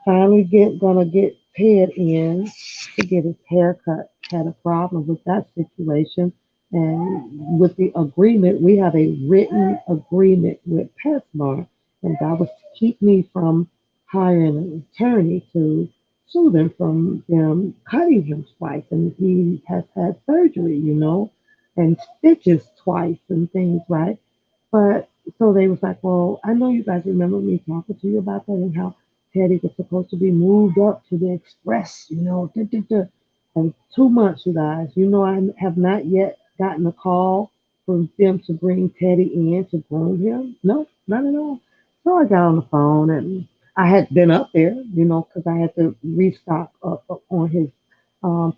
finally gonna get Ted in to get his haircut. Had a problem with that situation, and with the agreement, we have a written agreement with PetSmart, and that was to keep me from hiring an attorney to sue them from them cutting him twice, and he has had surgery, and stitches twice and things, right? But so they was like, well, I know you guys remember me talking to you about that and how Teddy was supposed to be moved up to the express. Duh, duh, duh. And 2 months, you guys, I have not yet gotten a call from them to bring Teddy in to groom him. No, not at all. So I got on the phone and I had been up there, because I had to restock up on his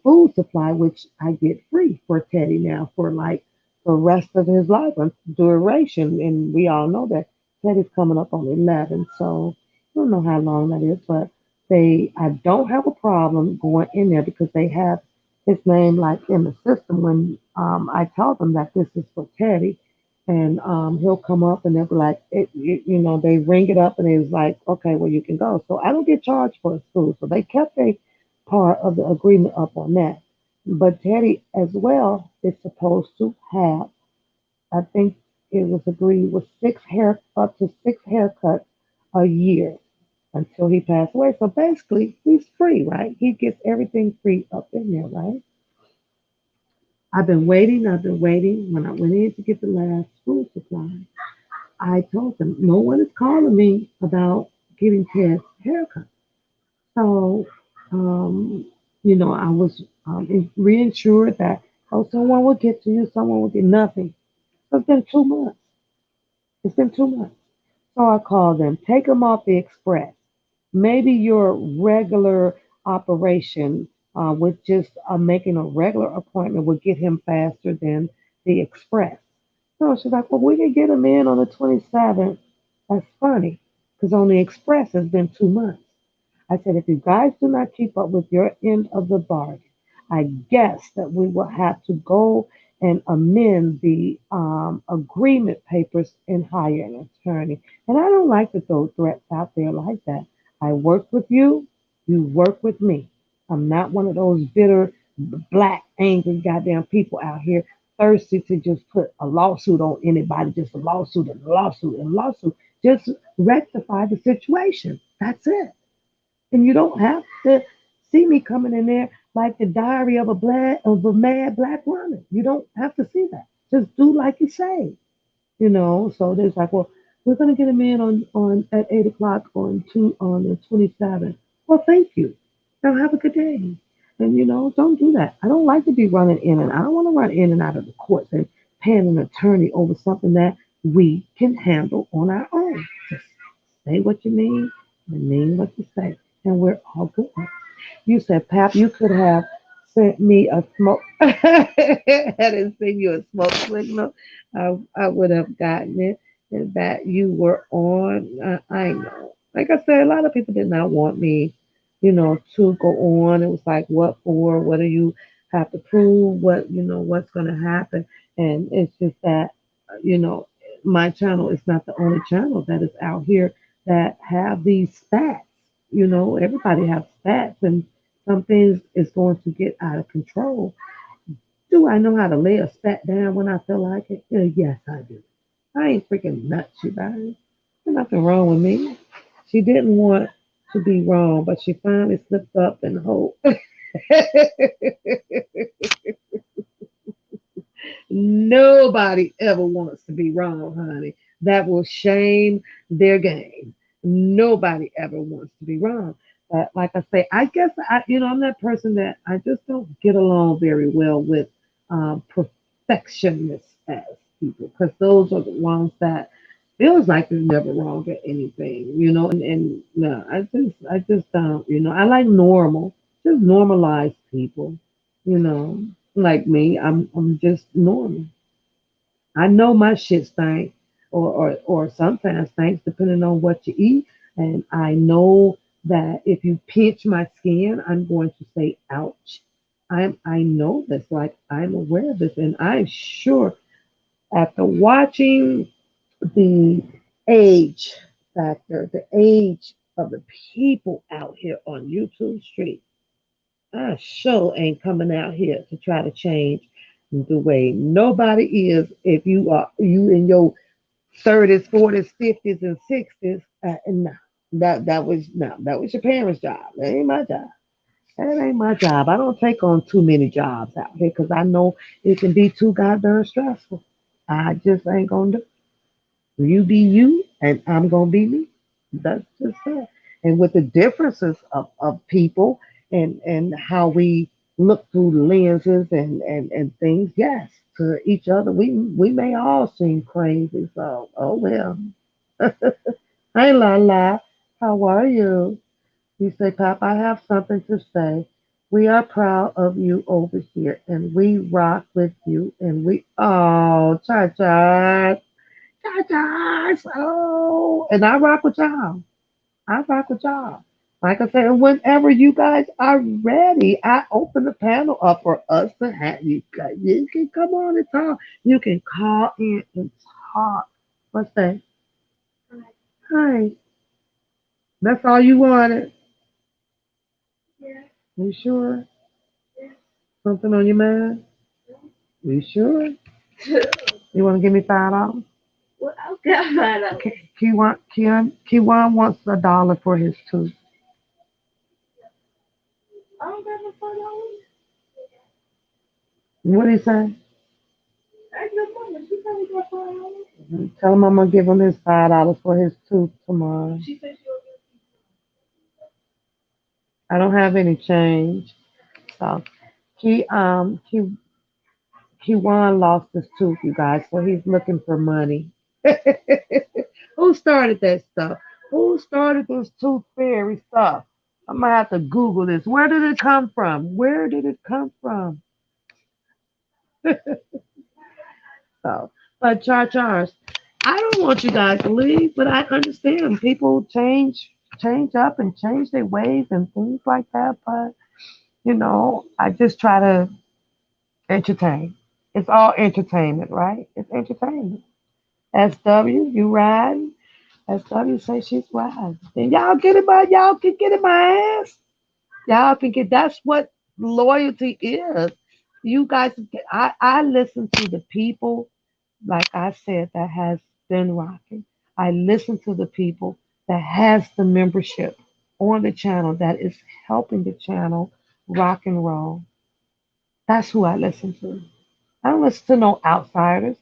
food supply, which I get free for Teddy now for like the rest of his life and duration. And we all know that Teddy's coming up on 11. So I don't know how long that is, but I don't have a problem going in there because they have his name like in the system when I tell them that this is for Teddy. And he'll come up and they'll be like, they ring it up and it's like, okay, well, you can go. So I don't get charged for his food. So they kept a part of the agreement up on that. But Teddy as well is supposed to have, I think it was agreed with up to 6 haircuts a year until he passed away. So basically, he's free, right? He gets everything free up in there, right? I've been waiting. I've been waiting. When I went in to get the last school supply, I told them no one is calling me about getting Ted's haircut. So, um, I was reinsured that, oh, someone will get to you, someone will get nothing. So it's been 2 months. It's been 2 months. So I called them, take them off the express. Maybe your regular operation with just making a regular appointment would get him faster than the express. So she's like, well, we can get him in on the 27th. That's funny because on the express it's been 2 months. I said, if you guys do not keep up with your end of the bargain, I guess that we will have to go and amend the agreement papers and hire an attorney. And I don't like to throw threats out there like that. I work with you, you work with me. I'm not one of those bitter, black, angry goddamn people out here thirsty to just put a lawsuit on anybody, just a lawsuit and a lawsuit and a lawsuit. Just rectify the situation. That's it. And you don't have to see me coming in there like the diary of a mad black woman. You don't have to see that. Just do like you say. So there's like, well, we're gonna get him in on at 8 o'clock on the 27th. Well, thank you. Now have a good day. And don't do that. I don't like to be running in and I don't want to run in and out of the courts and paying an attorney over something that we can handle on our own. Just say what you mean and mean what you say, and we're all good. You said, Pap, you could have sent me a smoke. I didn't send you a smoke signal. I would have gotten it, and that you were on. I know. Like I said, a lot of people did not want me, to go on. It was like, what for? What do you have to prove? What's going to happen? And it's just that, you know, my channel is not the only channel that is out here that have these stats. Everybody has stats, and some things is going to get out of control. Do I know how to lay a stat down when I feel like it? Yes, I do. I ain't freaking nuts, you guys. There's nothing wrong with me. She didn't want to be wrong, but she finally slipped up and hope. Nobody ever wants to be wrong, honey. That will shame their game. Nobody ever wants to be wrong. But like I say, I guess I'm that person that I just don't get along very well with perfectionists as people because those are the ones that feels like they're never wrong at anything, and no, I just don't, I like normal, just normalized people, you know, like me. I'm just normal. I know my shit stink, or sometimes stinks depending on what you eat, and I know that if you pinch my skin, I'm going to say ouch. I know this, like I'm aware of this, and I'm sure after watching the age factor, the age of the people out here on YouTube Street. I sure ain't coming out here to try to change the way nobody is. If you in your 30s, 40s, 50s, and 60s, no, that was your parents' job. That ain't my job. That ain't my job. I don't take on too many jobs out here because I know it can be too goddamn stressful. I just ain't gonna do. You be you, and I'm gonna be me. That's just it. And with the differences of people and how we look through the lenses and things, yes, to each other, we may all seem crazy. So, oh well. Hi, Lala. How are you? You say, Pop, I have something to say. We are proud of you over here, and we rock with you. And cha cha. Guys, oh, and I rock with y'all. I rock with y'all. Like I said, whenever you guys are ready, I open the panel up for us to have you. You can come on and talk. You can call in and talk. What's that? Hi. That's all you wanted. You sure? Something on your mind? You sure? You want to give me $5? Well, I've got $5. Kiwan wants $1 for his tooth. I don't got no $5. What did he say? Ask your mama. She probably got $5. Tell him I'm gonna give him his $5 for his tooth tomorrow. She said she'll give. I don't have any change, so he Kiwan lost his tooth, you guys, so he's looking for money. Who started that stuff? Who started this tooth fairy stuff? I'm gonna have to Google this. Where did it come from? Where did it come from? So, but Charge, I don't want you guys to leave, but I understand people change up and change their ways and things like that. But I just try to entertain. It's all entertainment, right? It's entertainment. SW, you riding? SW say she's riding. Then y'all can get in my ass. Y'all can get that's what loyalty is. You guys I listen to the people, like I said, that has been rocking. I listen to the people that has the membership on the channel that is helping the channel rock and roll. That's who I listen to. I don't listen to no outsiders.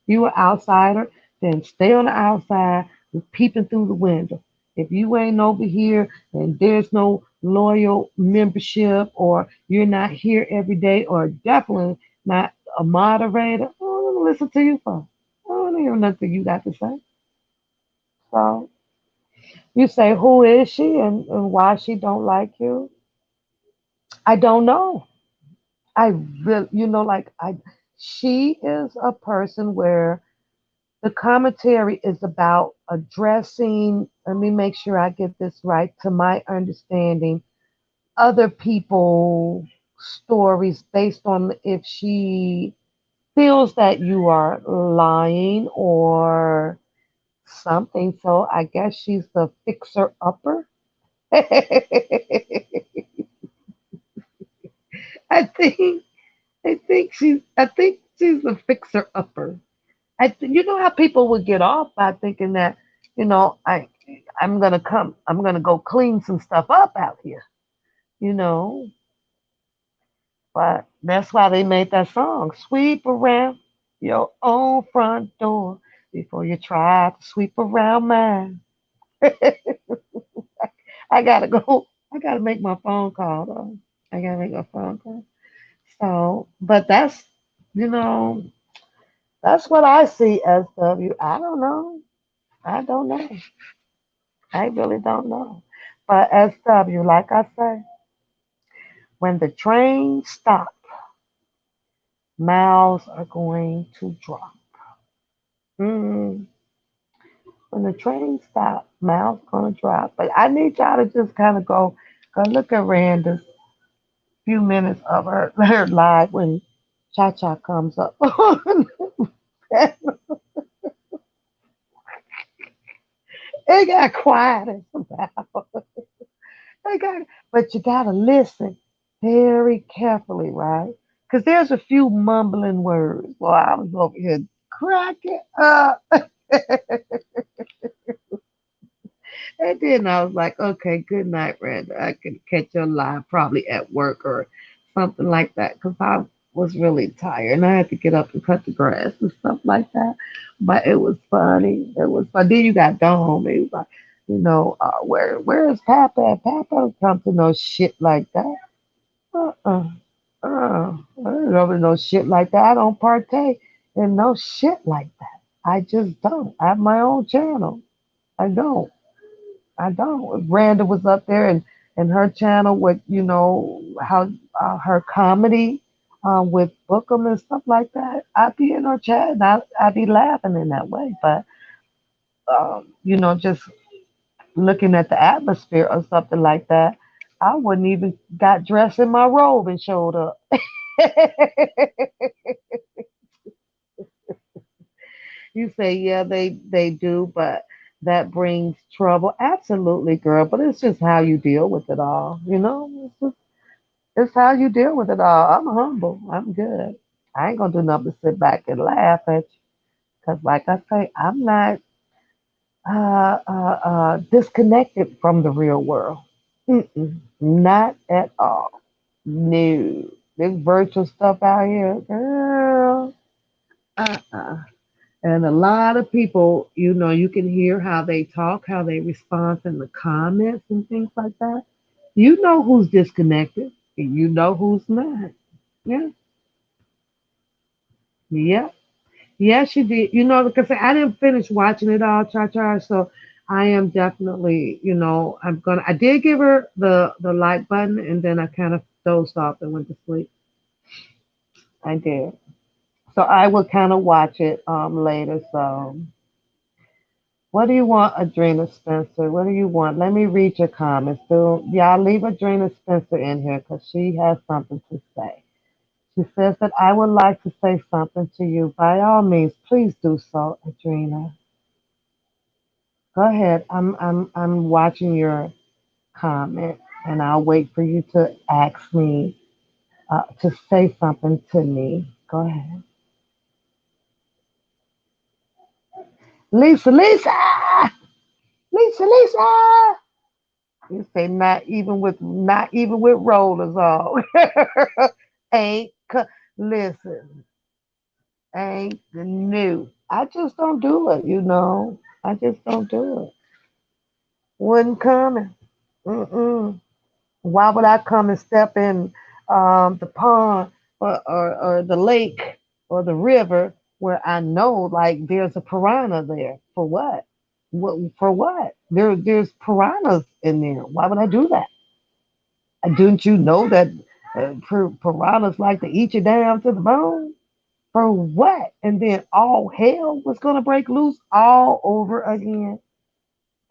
You an outsider, then stay on the outside peeping through the window. If you ain't over here and there's no loyal membership or you're not here every day or definitely not a moderator, I don't wanna listen to you for. I don't hear nothing you got to say. So you say who is she and why she don't like you? I don't know. I really like she is a person where the commentary is about addressing, let me make sure I get this right, to my understanding, other people stories based on if she feels that you are lying or something. So I guess she's the fixer upper. I think she's the fixer upper. You know how people would get off by thinking that, you know, I I'm gonna go clean some stuff up out here, you know. But that's why they made that song, sweep around your own front door before you try to sweep around mine. I gotta go. I gotta make my phone call though. I gotta make my phone call. So, but you know, that's what I see as W. I don't know. I don't know. I really don't know. But SW, like I say, when the train stops, mouths are going to drop. Mm, when the train stops, mouths going to drop. But I need y'all to just kind of go look at Randa's few minutes of her live when Cha Cha comes up. It got quiet somehow. But you gotta listen very carefully, right? Because there's a few mumbling words. Well, I was over here cracking up. And then I was like, okay, good night, Randa. I could catch your live probably at work or something like that because I was really tired and I had to get up and cut the grass and stuff like that. But it was funny. It was fun. Then you got Dome. He was like, where is Papa? Papa don't come to no shit like that. Uh-uh. I don't know no shit like that. I don't partake in no shit like that. I just don't. I have my own channel. I don't. I don't. If Randa was up there and her channel with, how her comedy with Bookham and stuff like that, I'd be in her chat and I'd be laughing in that way. But, just looking at the atmosphere or something like that, I wouldn't even got dressed in my robe and showed up. You say, yeah, they do, but that brings trouble. Absolutely, girl. But it's just how you deal with it all. It's how you deal with it all. I'm humble. I'm good. I ain't gonna do nothing but sit back and laugh at you. Cause like I say, I'm not disconnected from the real world. Mm-mm, not at all. No. This virtual stuff out here, girl. Uh-uh. And a lot of people, you can hear how they talk, how they respond in the comments and things like that. You know who's disconnected, and you know who's not. Yeah, yeah, yes, you did. Because I didn't finish watching it all, Cha Cha. So I am definitely, I did give her the like button, and then I kind of dozed off and went to sleep. I did. So I will kind of watch it later. So what do you want, Adrena Spencer? What do you want? Let me read your comments. So, y'all leave Adrena Spencer in here because she has something to say. She says that I would like to say something to you. By all means, please do so, Adrena. Go ahead. I'm watching your comment, and I'll wait for you to ask me to say something to me. Go ahead, Lisa. Lisa. Lisa. Lisa. You say not even with rollers on. ain't listen, ain't new. I just don't do it. I just don't do it. Wouldn't coming. Mm-mm. Why would I come and step in the pond or the lake or the river where I know like there's a piranha there? For what? What for what? There's piranhas in there. Why would I do that? Didn't you know that piranhas like to eat you down to the bone? For what? And then all hell was going to break loose all over again.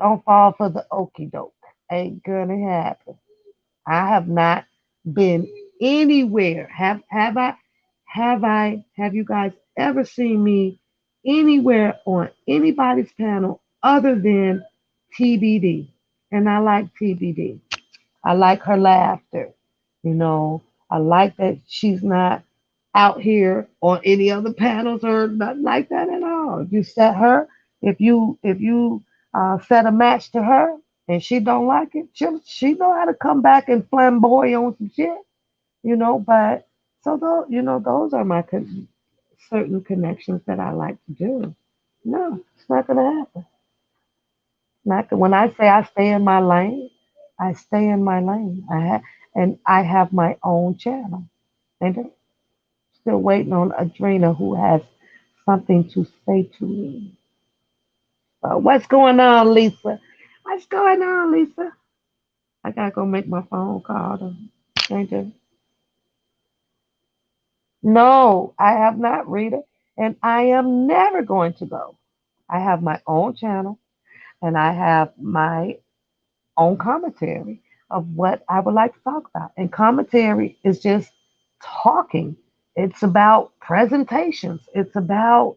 Don't fall for the okey doke. Ain't gonna happen. I have not been anywhere. Have you guys ever seen me anywhere on anybody's panel other than TBD? And I like TBD. I like her laughter. You know, I like that she's not out here on any other panels or nothing like that at all. If you set her, if you set a match to her and she don't like it, she know how to come back and flamboy on some shit. But so those are my certain connections that I like to do. No, it's not gonna happen. Not when I say I stay in my lane, I stay in my lane. I have my own channel. And I'm still waiting on Adrena who has something to say to me. What's going on, Lisa? What's going on, Lisa? I gotta go make my phone call. Ain't it? No, I have not, Rita, and I am never going to go. I have my own channel, and I have my own commentary of what I would like to talk about. And commentary is just talking. It's about presentations. It's about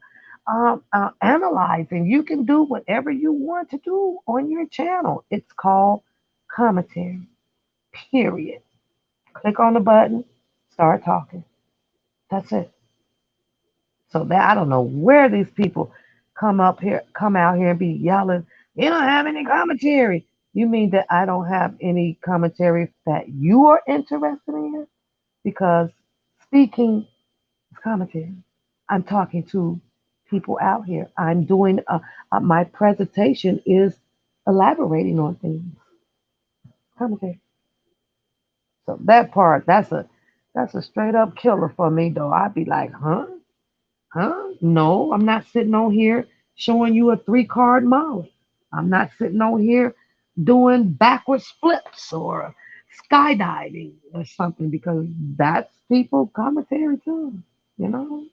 analyzing. You can do whatever you want to do on your channel. It's called commentary. Period. Click on the button. Start talking. That's it. So that I don't know where these people come out here and be yelling. You don't have any commentary. You mean that I don't have any commentary that you are interested in? Because speaking is commentary. I'm talking to people out here. I'm doing my presentation is elaborating on things. Commentary. So that part, that's a straight up killer for me though. I'd be like, huh? Huh? No, I'm not sitting on here showing you a three-card molly. I'm not sitting on here doing backwards flips or skydiving or something because that's people commentary too. You know,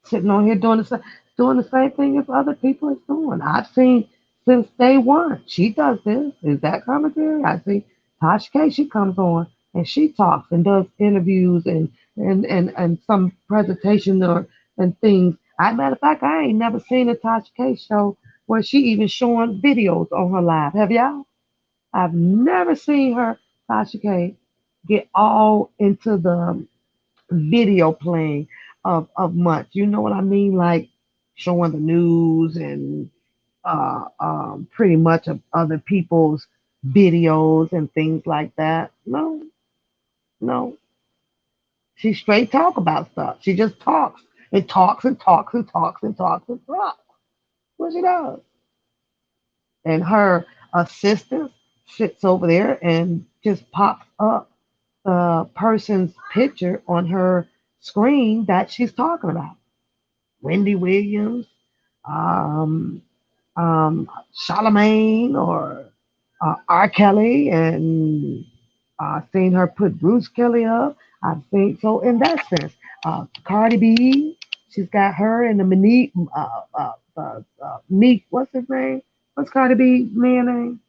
sitting on here doing the same thing as other people is doing. I've seen since day one. She does this. Is that commentary? I see Tasha K. She comes on and she talks and does interviews and some presentation or and things. I matter of fact, I ain't never seen a Tasha K. show where she even showing videos on her live. Have y'all? I've never seen her Tasha K. get all into the video playing of much. You know what I mean? Like showing the news and pretty much of other people's videos and things like that. No, no. She straight talk about stuff. She just talks and talks and talks and talks and talks and talks. What she does. And her assistant sits over there and just pops up the person's picture on her screen that she's talking about. Wendy Williams, um, Charlemagne, or R. Kelly, and I've seen her put Bruce Kelly up. I've seen so in that sense, Cardi B, she's got her and the Monique, Meek, what's his name? What's Cardi B man name?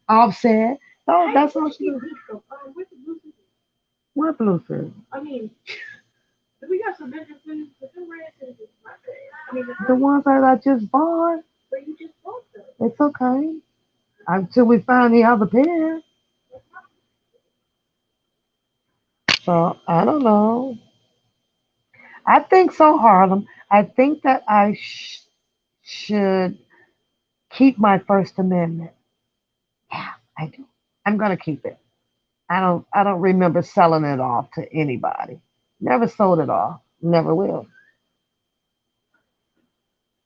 Offset. Oh, that's all she. What Blueface? The ones that I just bought. It's okay. Until we find the other pair. So I don't know. I think so, Harlem. I think that I should keep my First Amendment. Yeah, I do. I'm gonna keep it. I don't remember selling it off to anybody. Never sold it off. Never will.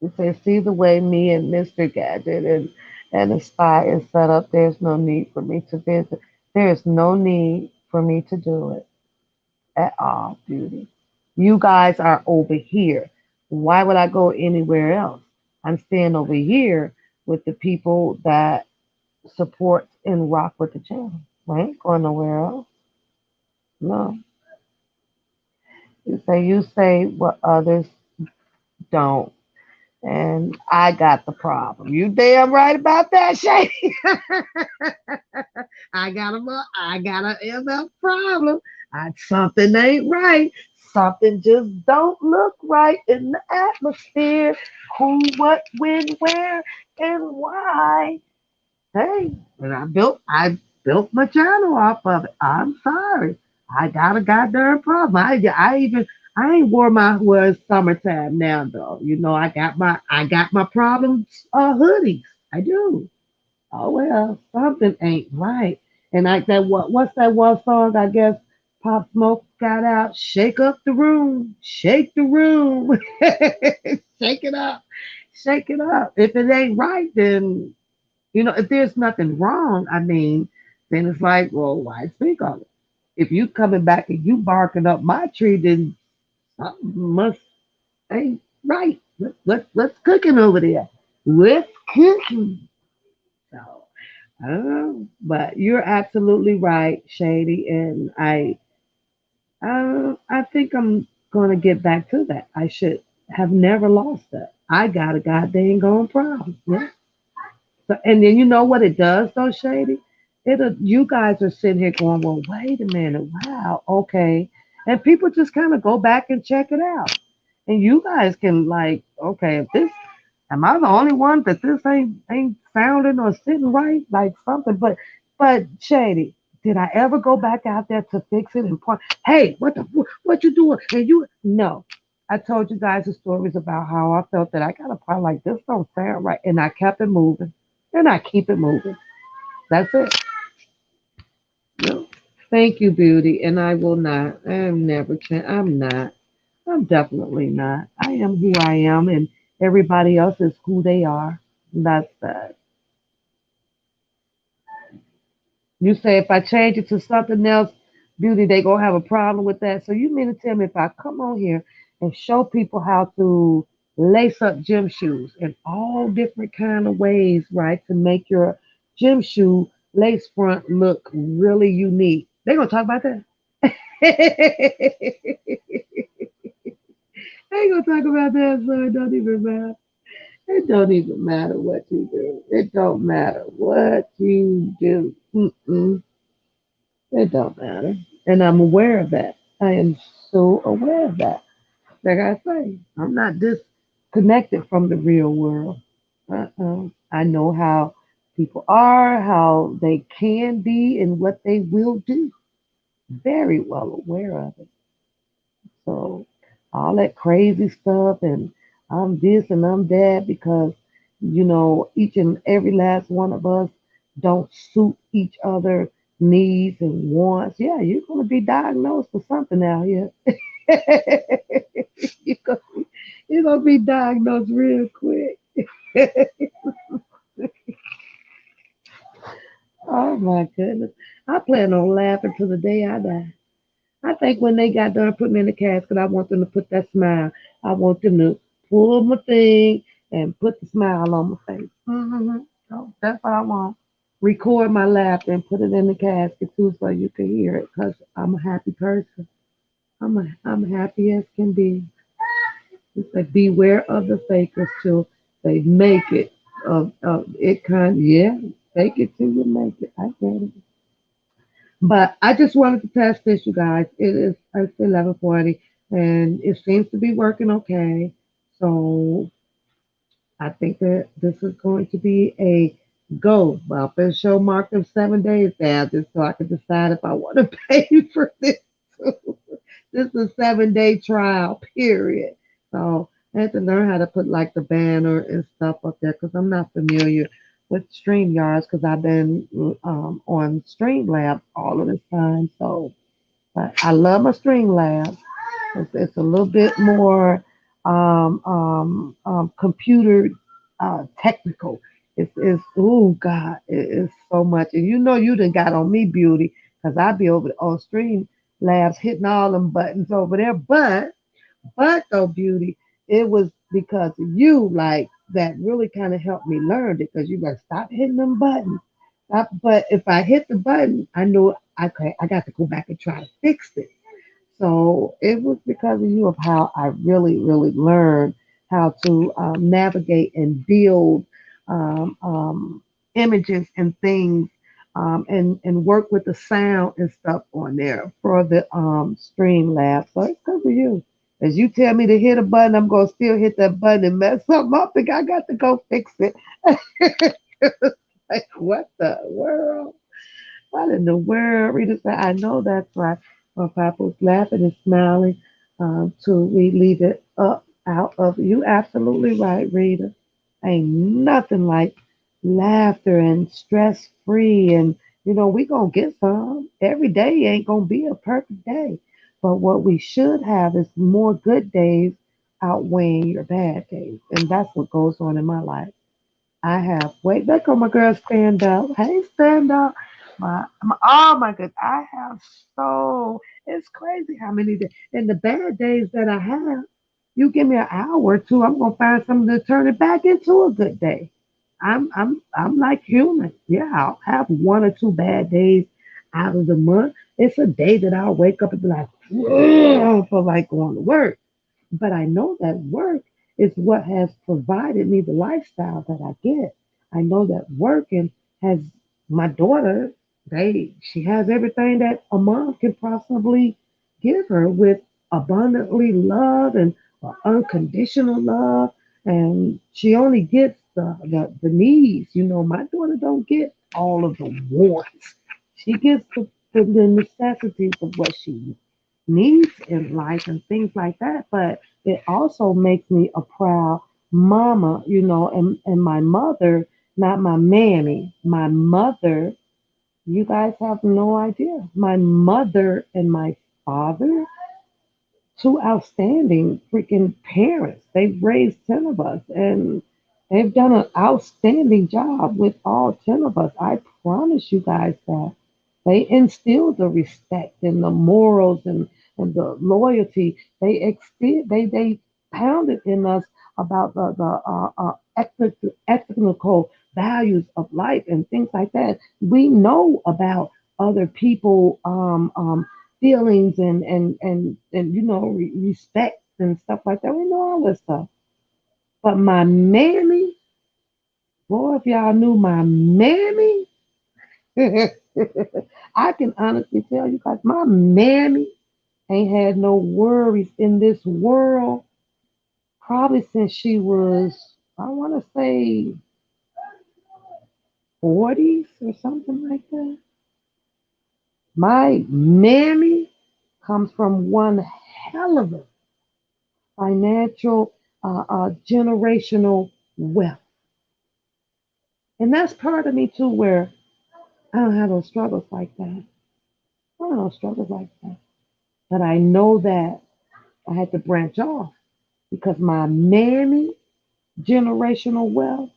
You say, see the way me and Mr. Gadget and the spy is set up, there's no need for me to visit. There is no need for me to do it at all, beauty. You guys are over here. Why would I go anywhere else? I'm staying over here with the people that support and rock with the channel. I ain't going nowhere else. No. You say what others don't. And I got the problem. You damn right about that, Shay. I got a MF problem. Something ain't right. Something just don't look right in the atmosphere. Who, what, when, where, and why? Hey, and I built my channel off of it. I'm sorry. I got a goddamn problem. I ain't wore my well it's summertime now though. You know I got my problems hoodies. I do. Oh well, something ain't right. And like that what's that one song I guess Pop Smoke got out? Shake up the room. Shake the room. Shake it up. Shake it up. If it ain't right, then if there's nothing wrong, I mean, then it's like, well, why speak of it? If you coming back and you barking up my tree, then something must ain't right. Let's cooking over there. Let's cooking. So I don't know, but you're absolutely right, Shady, and I think I'm gonna get back to that. I should have never lost that. I got a goddamn gone problem. Yeah. So, and then you know what it does though, Shady? You guys are sitting here going, well, wait a minute, wow, okay. And people just kind of go back and check it out. And you guys can like, okay, if this am I the only one that this ain't sounding or sitting right? Like something. But Shady, did I ever go back out there to fix it and point, hey, what you doing? And you no. I told you guys the stories about how I felt that I got a part like this don't sound right. And I kept it moving. And I keep it moving. That's it. No. Thank you, beauty. And I will not. I am never change. I'm not. I'm definitely not. I am who I am, and everybody else is who they are. That's that. You say if I change it to something else, beauty, they gonna have a problem with that. So you mean to tell me if I come on here and show people how to lace up gym shoes in all different kind of ways, right, to make your gym shoe lace front look really unique? They gonna talk about that. They gonna talk about that, so it don't even matter. It don't even matter what you do. It don't matter what you do. Mm-mm. It don't matter. And I'm aware of that. I am so aware of that. Like I say, I'm not disconnected from the real world. I know how people are, how they can be, and what they will do. very well aware of it. So all that crazy stuff and I'm this and I'm that because each and every last one of us don't suit each other needs and wants. Yeah, you're gonna be diagnosed with something out here. you're, gonna, you're gonna be diagnosed real quick. Oh my goodness. I plan on laughing till the day I die. I think when they got done putting me in the casket, I want them to put that smile. I want them to pull my thing and put the smile on my face. So that's what I want. Record my laughter and put it in the casket too, so you can hear it. Cause I'm a happy person. I'm happy as can be. It's like beware of the fakers till they make it. It kind, yeah, fake it till you make it. I get it. But I just wanted to test this, you guys. It's 11:40, and it seems to be working okay. So I think that this is going to be a go. Well, I've been show marked of 7 days now, just so I can decide if I want to pay for this. This is a 7 day trial period. So I had to learn how to put like the banner and stuff up there because I'm not familiar with StreamYards because I've been on Streamlabs all of this time. So, but I love my Streamlabs. It's a little bit more computer technical. It's oh God, it's so much. And you done got on me, beauty, because I be over on Stream Labs hitting all them buttons over there. But though, beauty, it was because of you, like that really kind of helped me learn it because you got to stop hitting them buttons. But if I hit the button, I know I got to go back and try to fix it. So it was because of you of how I really, really learned how to navigate and build um, um, images and things and work with the sound and stuff on there for the stream lab. So it's because of you. As you tell me to hit a button, I'm going to still hit that button and mess something up. Think I got to go fix it. Like, what the world? What in the world? Rita said, I know that's right. While Papa was laughing and smiling till we leave it up out of you. Absolutely right, Rita. Ain't nothing like laughter and stress free. And, we going to get some. Every day ain't going to be a perfect day. But what we should have is more good days outweighing your bad days. And that's what goes on in my life. I have. Wait, look on my girl stand up. Hey, stand up. Oh my God, I have so. It's crazy how many days. And the bad days that I have, you give me an hour or two, I'm gonna find something to turn it back into a good day. I'm like human. Yeah, I'll have one or two bad days out of the month. It's a day that I'll wake up and be like, for like going to work. But I know that work is what has provided me the lifestyle that I get. I know that working has my daughter, she has everything that a mom can possibly give her with abundantly love and unconditional love. And she only gets the needs. My daughter don't get all of the wants. She gets the necessities of what she needs in life and things like that. But it also makes me a proud mama, and my mother, not my mammy, my mother, you guys have no idea. My mother and my father, two outstanding freaking parents. They've raised 10 of us and they've done an outstanding job with all 10 of us. I promise you guys that. They instilled the respect and the morals and the loyalty. They pounded in us about the ethical values of life and things like that. We know about other people feelings and respect and stuff like that. We know all this stuff. But my mammy, boy, if y'all knew my mammy, I can honestly tell you guys, my mammy ain't had no worries in this world probably since she was, I want to say, 40s or something like that. My mammy comes from one hell of a financial, generational wealth. And that's part of me too, where I don't have no struggles like that. I don't have no struggles like that. But I know that I had to branch off because my mammy generational wealth,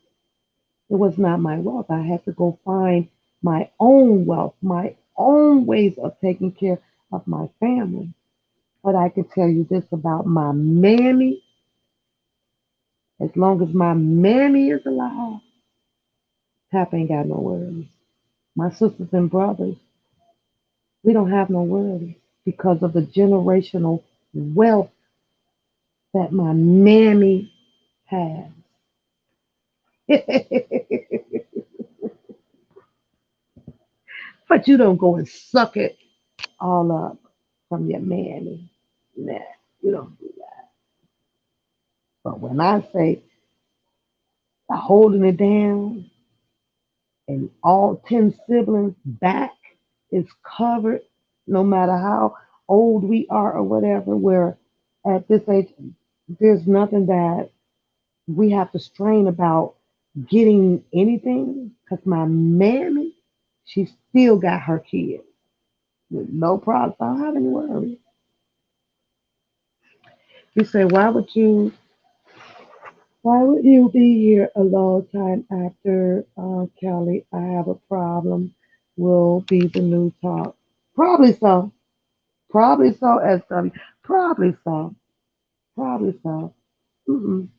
it was not my wealth. I had to go find my own wealth, my own ways of taking care of my family. But I can tell you this about my mammy. As long as my mammy is alive, Papa ain't got no worries. My sisters and brothers, we don't have no worries because of the generational wealth that my mammy has. But you don't go and suck it all up from your mammy. Nah, you don't do that. But when I say holding it down and all 10 siblings back is covered, no matter how old we are or whatever, where at this age, there's nothing that we have to strain about getting anything because my mammy, she still got her kids with no problems. I don't have any worries. You say, why would you be here a long time after Kelly? I have a problem. Will be the new talk. Probably so. Probably so, SW. Probably so. Probably so. Mm-mm.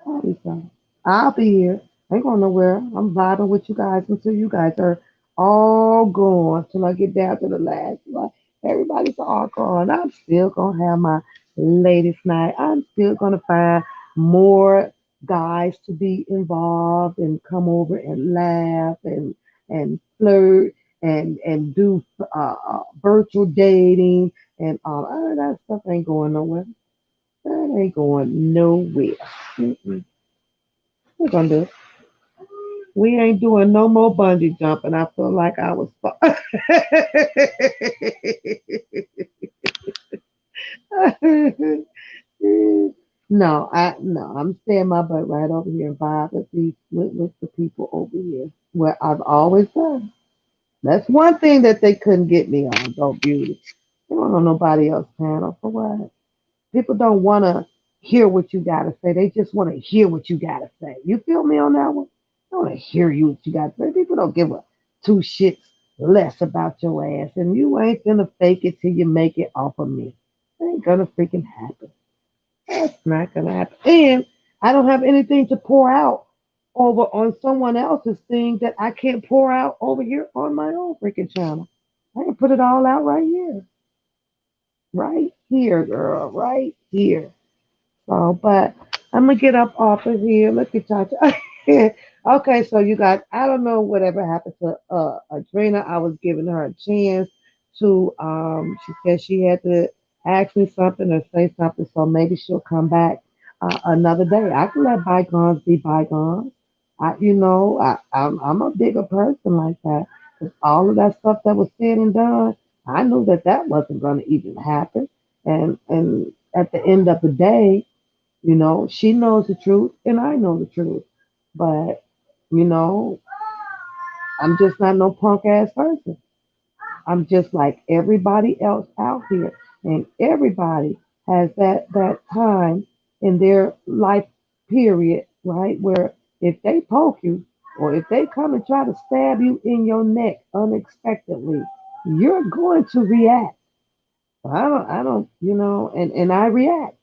Probably so. I'll be here. Ain't going nowhere. I'm vibing with you guys until you guys are all gone. Till I get down to the last one. Everybody's all gone. I'm still gonna have my ladies' night. I'm still gonna find more guys to be involved and come over and laugh and flirt and do virtual dating and all that stuff ain't going nowhere. That ain't going nowhere. Mm-mm. We're gonna do. We ain't doing no more bungee jumping. I feel like I was. No. I'm staying my butt right over here and vibe with with the people over here. Where I've always done. That's one thing that they couldn't get me on. Go beauty. They don't know nobody else panel for what. People don't want to hear what you got to say. They just want to hear what you got to say. You feel me on that one? They want to hear you what you got to say. People don't give a two shits less about your ass. And you ain't gonna fake it till you make it off of me. It ain't gonna freaking happen. That's not gonna happen. And I don't have anything to pour out over on someone else's thing that I can't pour out over here on my own freaking channel. I can put it all out right here. Right here, girl. Right here. So, but I'm gonna get up off of here. Look at y'all. Okay, so you guys, I don't know whatever happened to Adrena. I was giving her a chance to she said she had to ask me something or say something, so maybe she'll come back another day. I can let bygones be bygones. I'm a bigger person like that. 'Cause all of that stuff that was said and done, I knew that that wasn't going to even happen. And at the end of the day, she knows the truth and I know the truth. But, you know, I'm just not no punk ass person. I'm just like everybody else out here. And everybody has that time in their life period, right? Where if they poke you or if they come and try to stab you in your neck unexpectedly, you're going to react. And I react.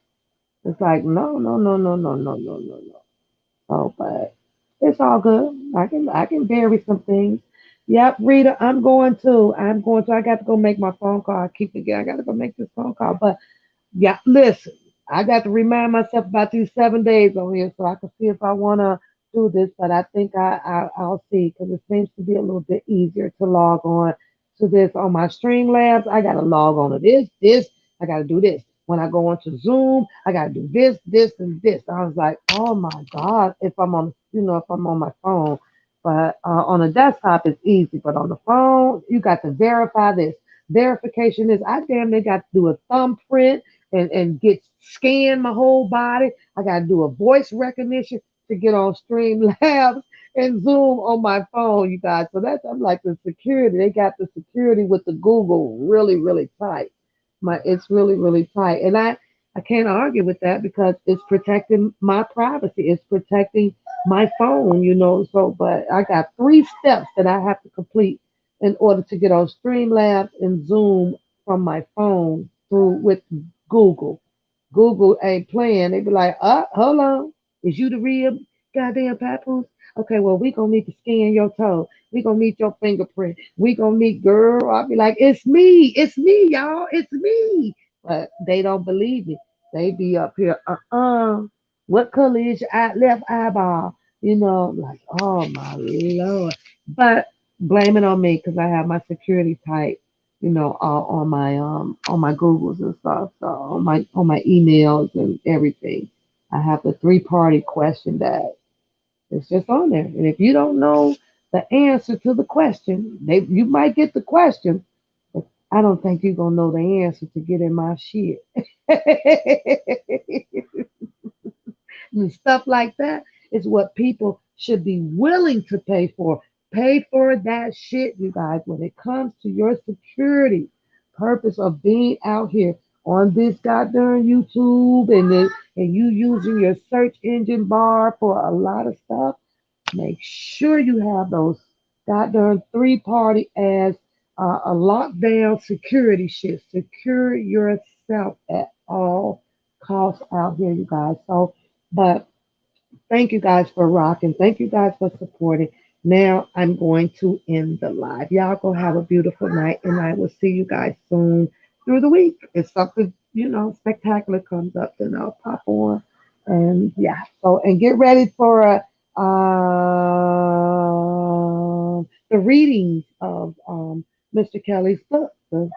It's like, no, no, no, no, no, no, no, no, no. Oh, but it's all good. I can vary some things. Yep, Rita, I'm going to. I'm going to. I got to go make my phone call. I keep forgetting. I got to go make this phone call. But yeah, listen, I got to remind myself about these 7 days on here so I can see if I want to do this. But I think I'll see because it seems to be a little bit easier to log on to this on my Streamlabs. I got to log on to this. I got to do this. When I go onto Zoom, I got to do this, and this. I was like, oh my God, if I'm on my phone. But on a desktop, it's easy. But on the phone, you got to verify this. Verification is I damn near got to do a thumbprint and get scan my whole body. I got to do a voice recognition to get on Streamlabs and Zoom on my phone, you guys. So that's I'm like the security. They got the security with the Google really, really tight. It's really, really tight. And I can't argue with that because it's protecting my privacy. It's protecting my phone, So, but I got three steps that I have to complete in order to get on Streamlabs and Zoom from my phone through with Google. Google ain't playing. They be like, hold on. Is you the real goddamn papoose? Okay, well, we gonna need to scan your toe. We gonna need your fingerprint. We gonna need girl. I'll be like, it's me, y'all, it's me. But they don't believe me. They be up here, what color is your left eyeball? Like, oh my lord. But blame it on me because I have my security tight, on my Googles and stuff. So on my emails and everything. I have the three-party question that it's just on there. And if you don't know the answer to the question, you might get the question, but I don't think you're gonna know the answer to get in my shit. And stuff like that is what people should be willing to pay for. Pay for that shit, you guys, when it comes to your security purpose of being out here on this goddamn YouTube and you using your search engine bar for a lot of stuff. Make sure you have those goddamn three-party as a lockdown security shit. Secure yourself at all costs out here, you guys. So, but thank you guys for rocking. Thank you guys for supporting. Now I'm going to end the live. Y'all go have a beautiful night, and I will see you guys soon through the week. If something, spectacular comes up, then I'll pop on. And yeah, so and get ready for the readings of Mr. Kelly's book, the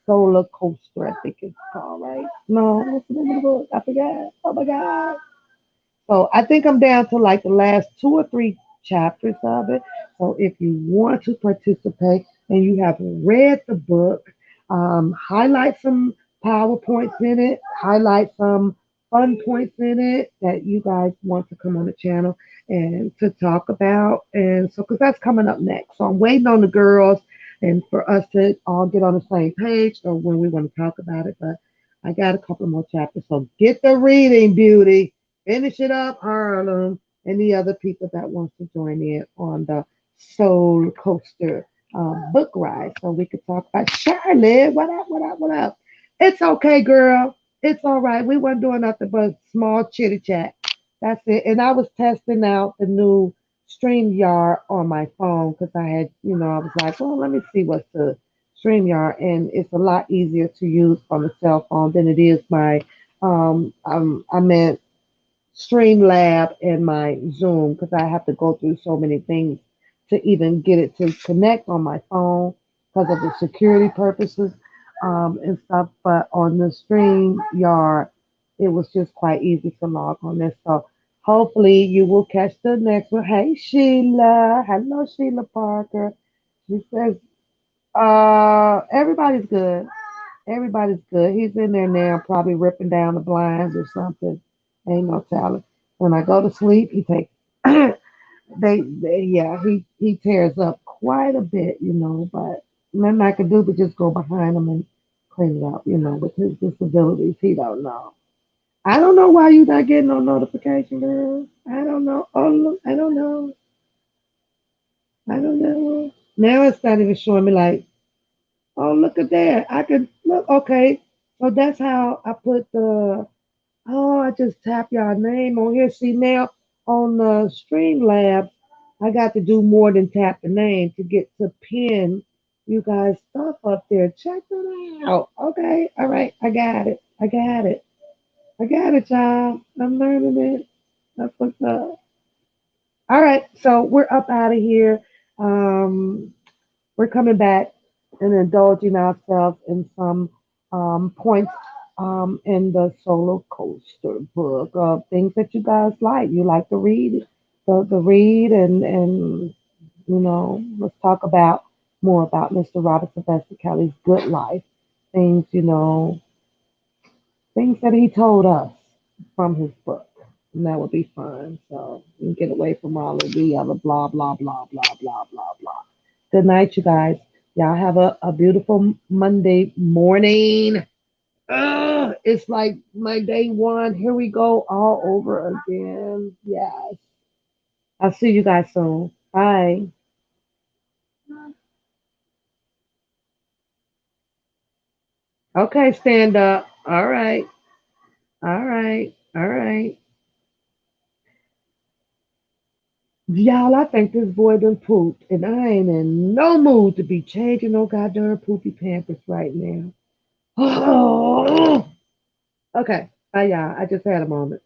solar coaster, I think it's called, right? No, what's the name of the book? I forgot. Oh my God. So I think I'm down to like the last two or three chapters of it. So if you want to participate and you have read the book, highlight some PowerPoints in it, highlight some fun points in it that you guys want to come on the channel and to talk about. And so, because that's coming up next. So I'm waiting on the girls and for us to all get on the same page or when we want to talk about it. But I got a couple more chapters. So get the reading, beauty. Finish it up, Harlem, and the other people that wants to join in on the Soul Coaster book ride, so we could talk about Charlotte. What up? What up? What up? It's okay, girl. It's all right. We weren't doing nothing but small chitty chat. That's it. And I was testing out the new StreamYard on my phone because I was like, well, let me see what's the StreamYard, and it's a lot easier to use on a cell phone than it is my I meant Streamlab and my Zoom because I have to go through so many things to even get it to connect on my phone because of the security purposes and stuff. But on the StreamYard, it was just quite easy to log on this. So hopefully you will catch the next one. Hey Sheila, hello Sheila Parker. She says, everybody's good. Everybody's good. He's in there now, probably ripping down the blinds or something. Ain't no telling. When I go to sleep, he takes yeah, he tears up quite a bit, but nothing I can do but just go behind him and clean it up, with his disabilities. He don't know. I don't know why you not getting no notification, girl. I don't know. Oh, look, I don't know. I don't know. Now it's not even showing me like, oh, look at that. I could look. Okay, so that's how I put the. Oh, I just tap y'all name on here. See now on the Streamlabs, I got to do more than tap the name to get to pin you guys stuff up there. Check it out. Okay, all right, I got it. I got it. I got it, y'all. I'm learning it. That's what's up. All right, so we're up out of here. Um, we're coming back and indulging ourselves in some points in the solar coaster book of things that you guys like. You like to read the read and let's talk about more about Mr. Robert Sylvester Kelly's good life things, things that he told us from his book. And that would be fun. So we can get away from all of the other blah, blah, blah, blah, blah, blah, blah. Good night, you guys. Y'all have a beautiful Monday morning. Ugh, it's like my day one. Here we go all over again. Yes. I'll see you guys soon. Bye. Okay, stand up. All right. All right. All right. Y'all, I think this boy done pooped, and I ain't in no mood to be changing no goddamn poopy pampers right now. Oh, okay. Bye, y'all. I just had a moment.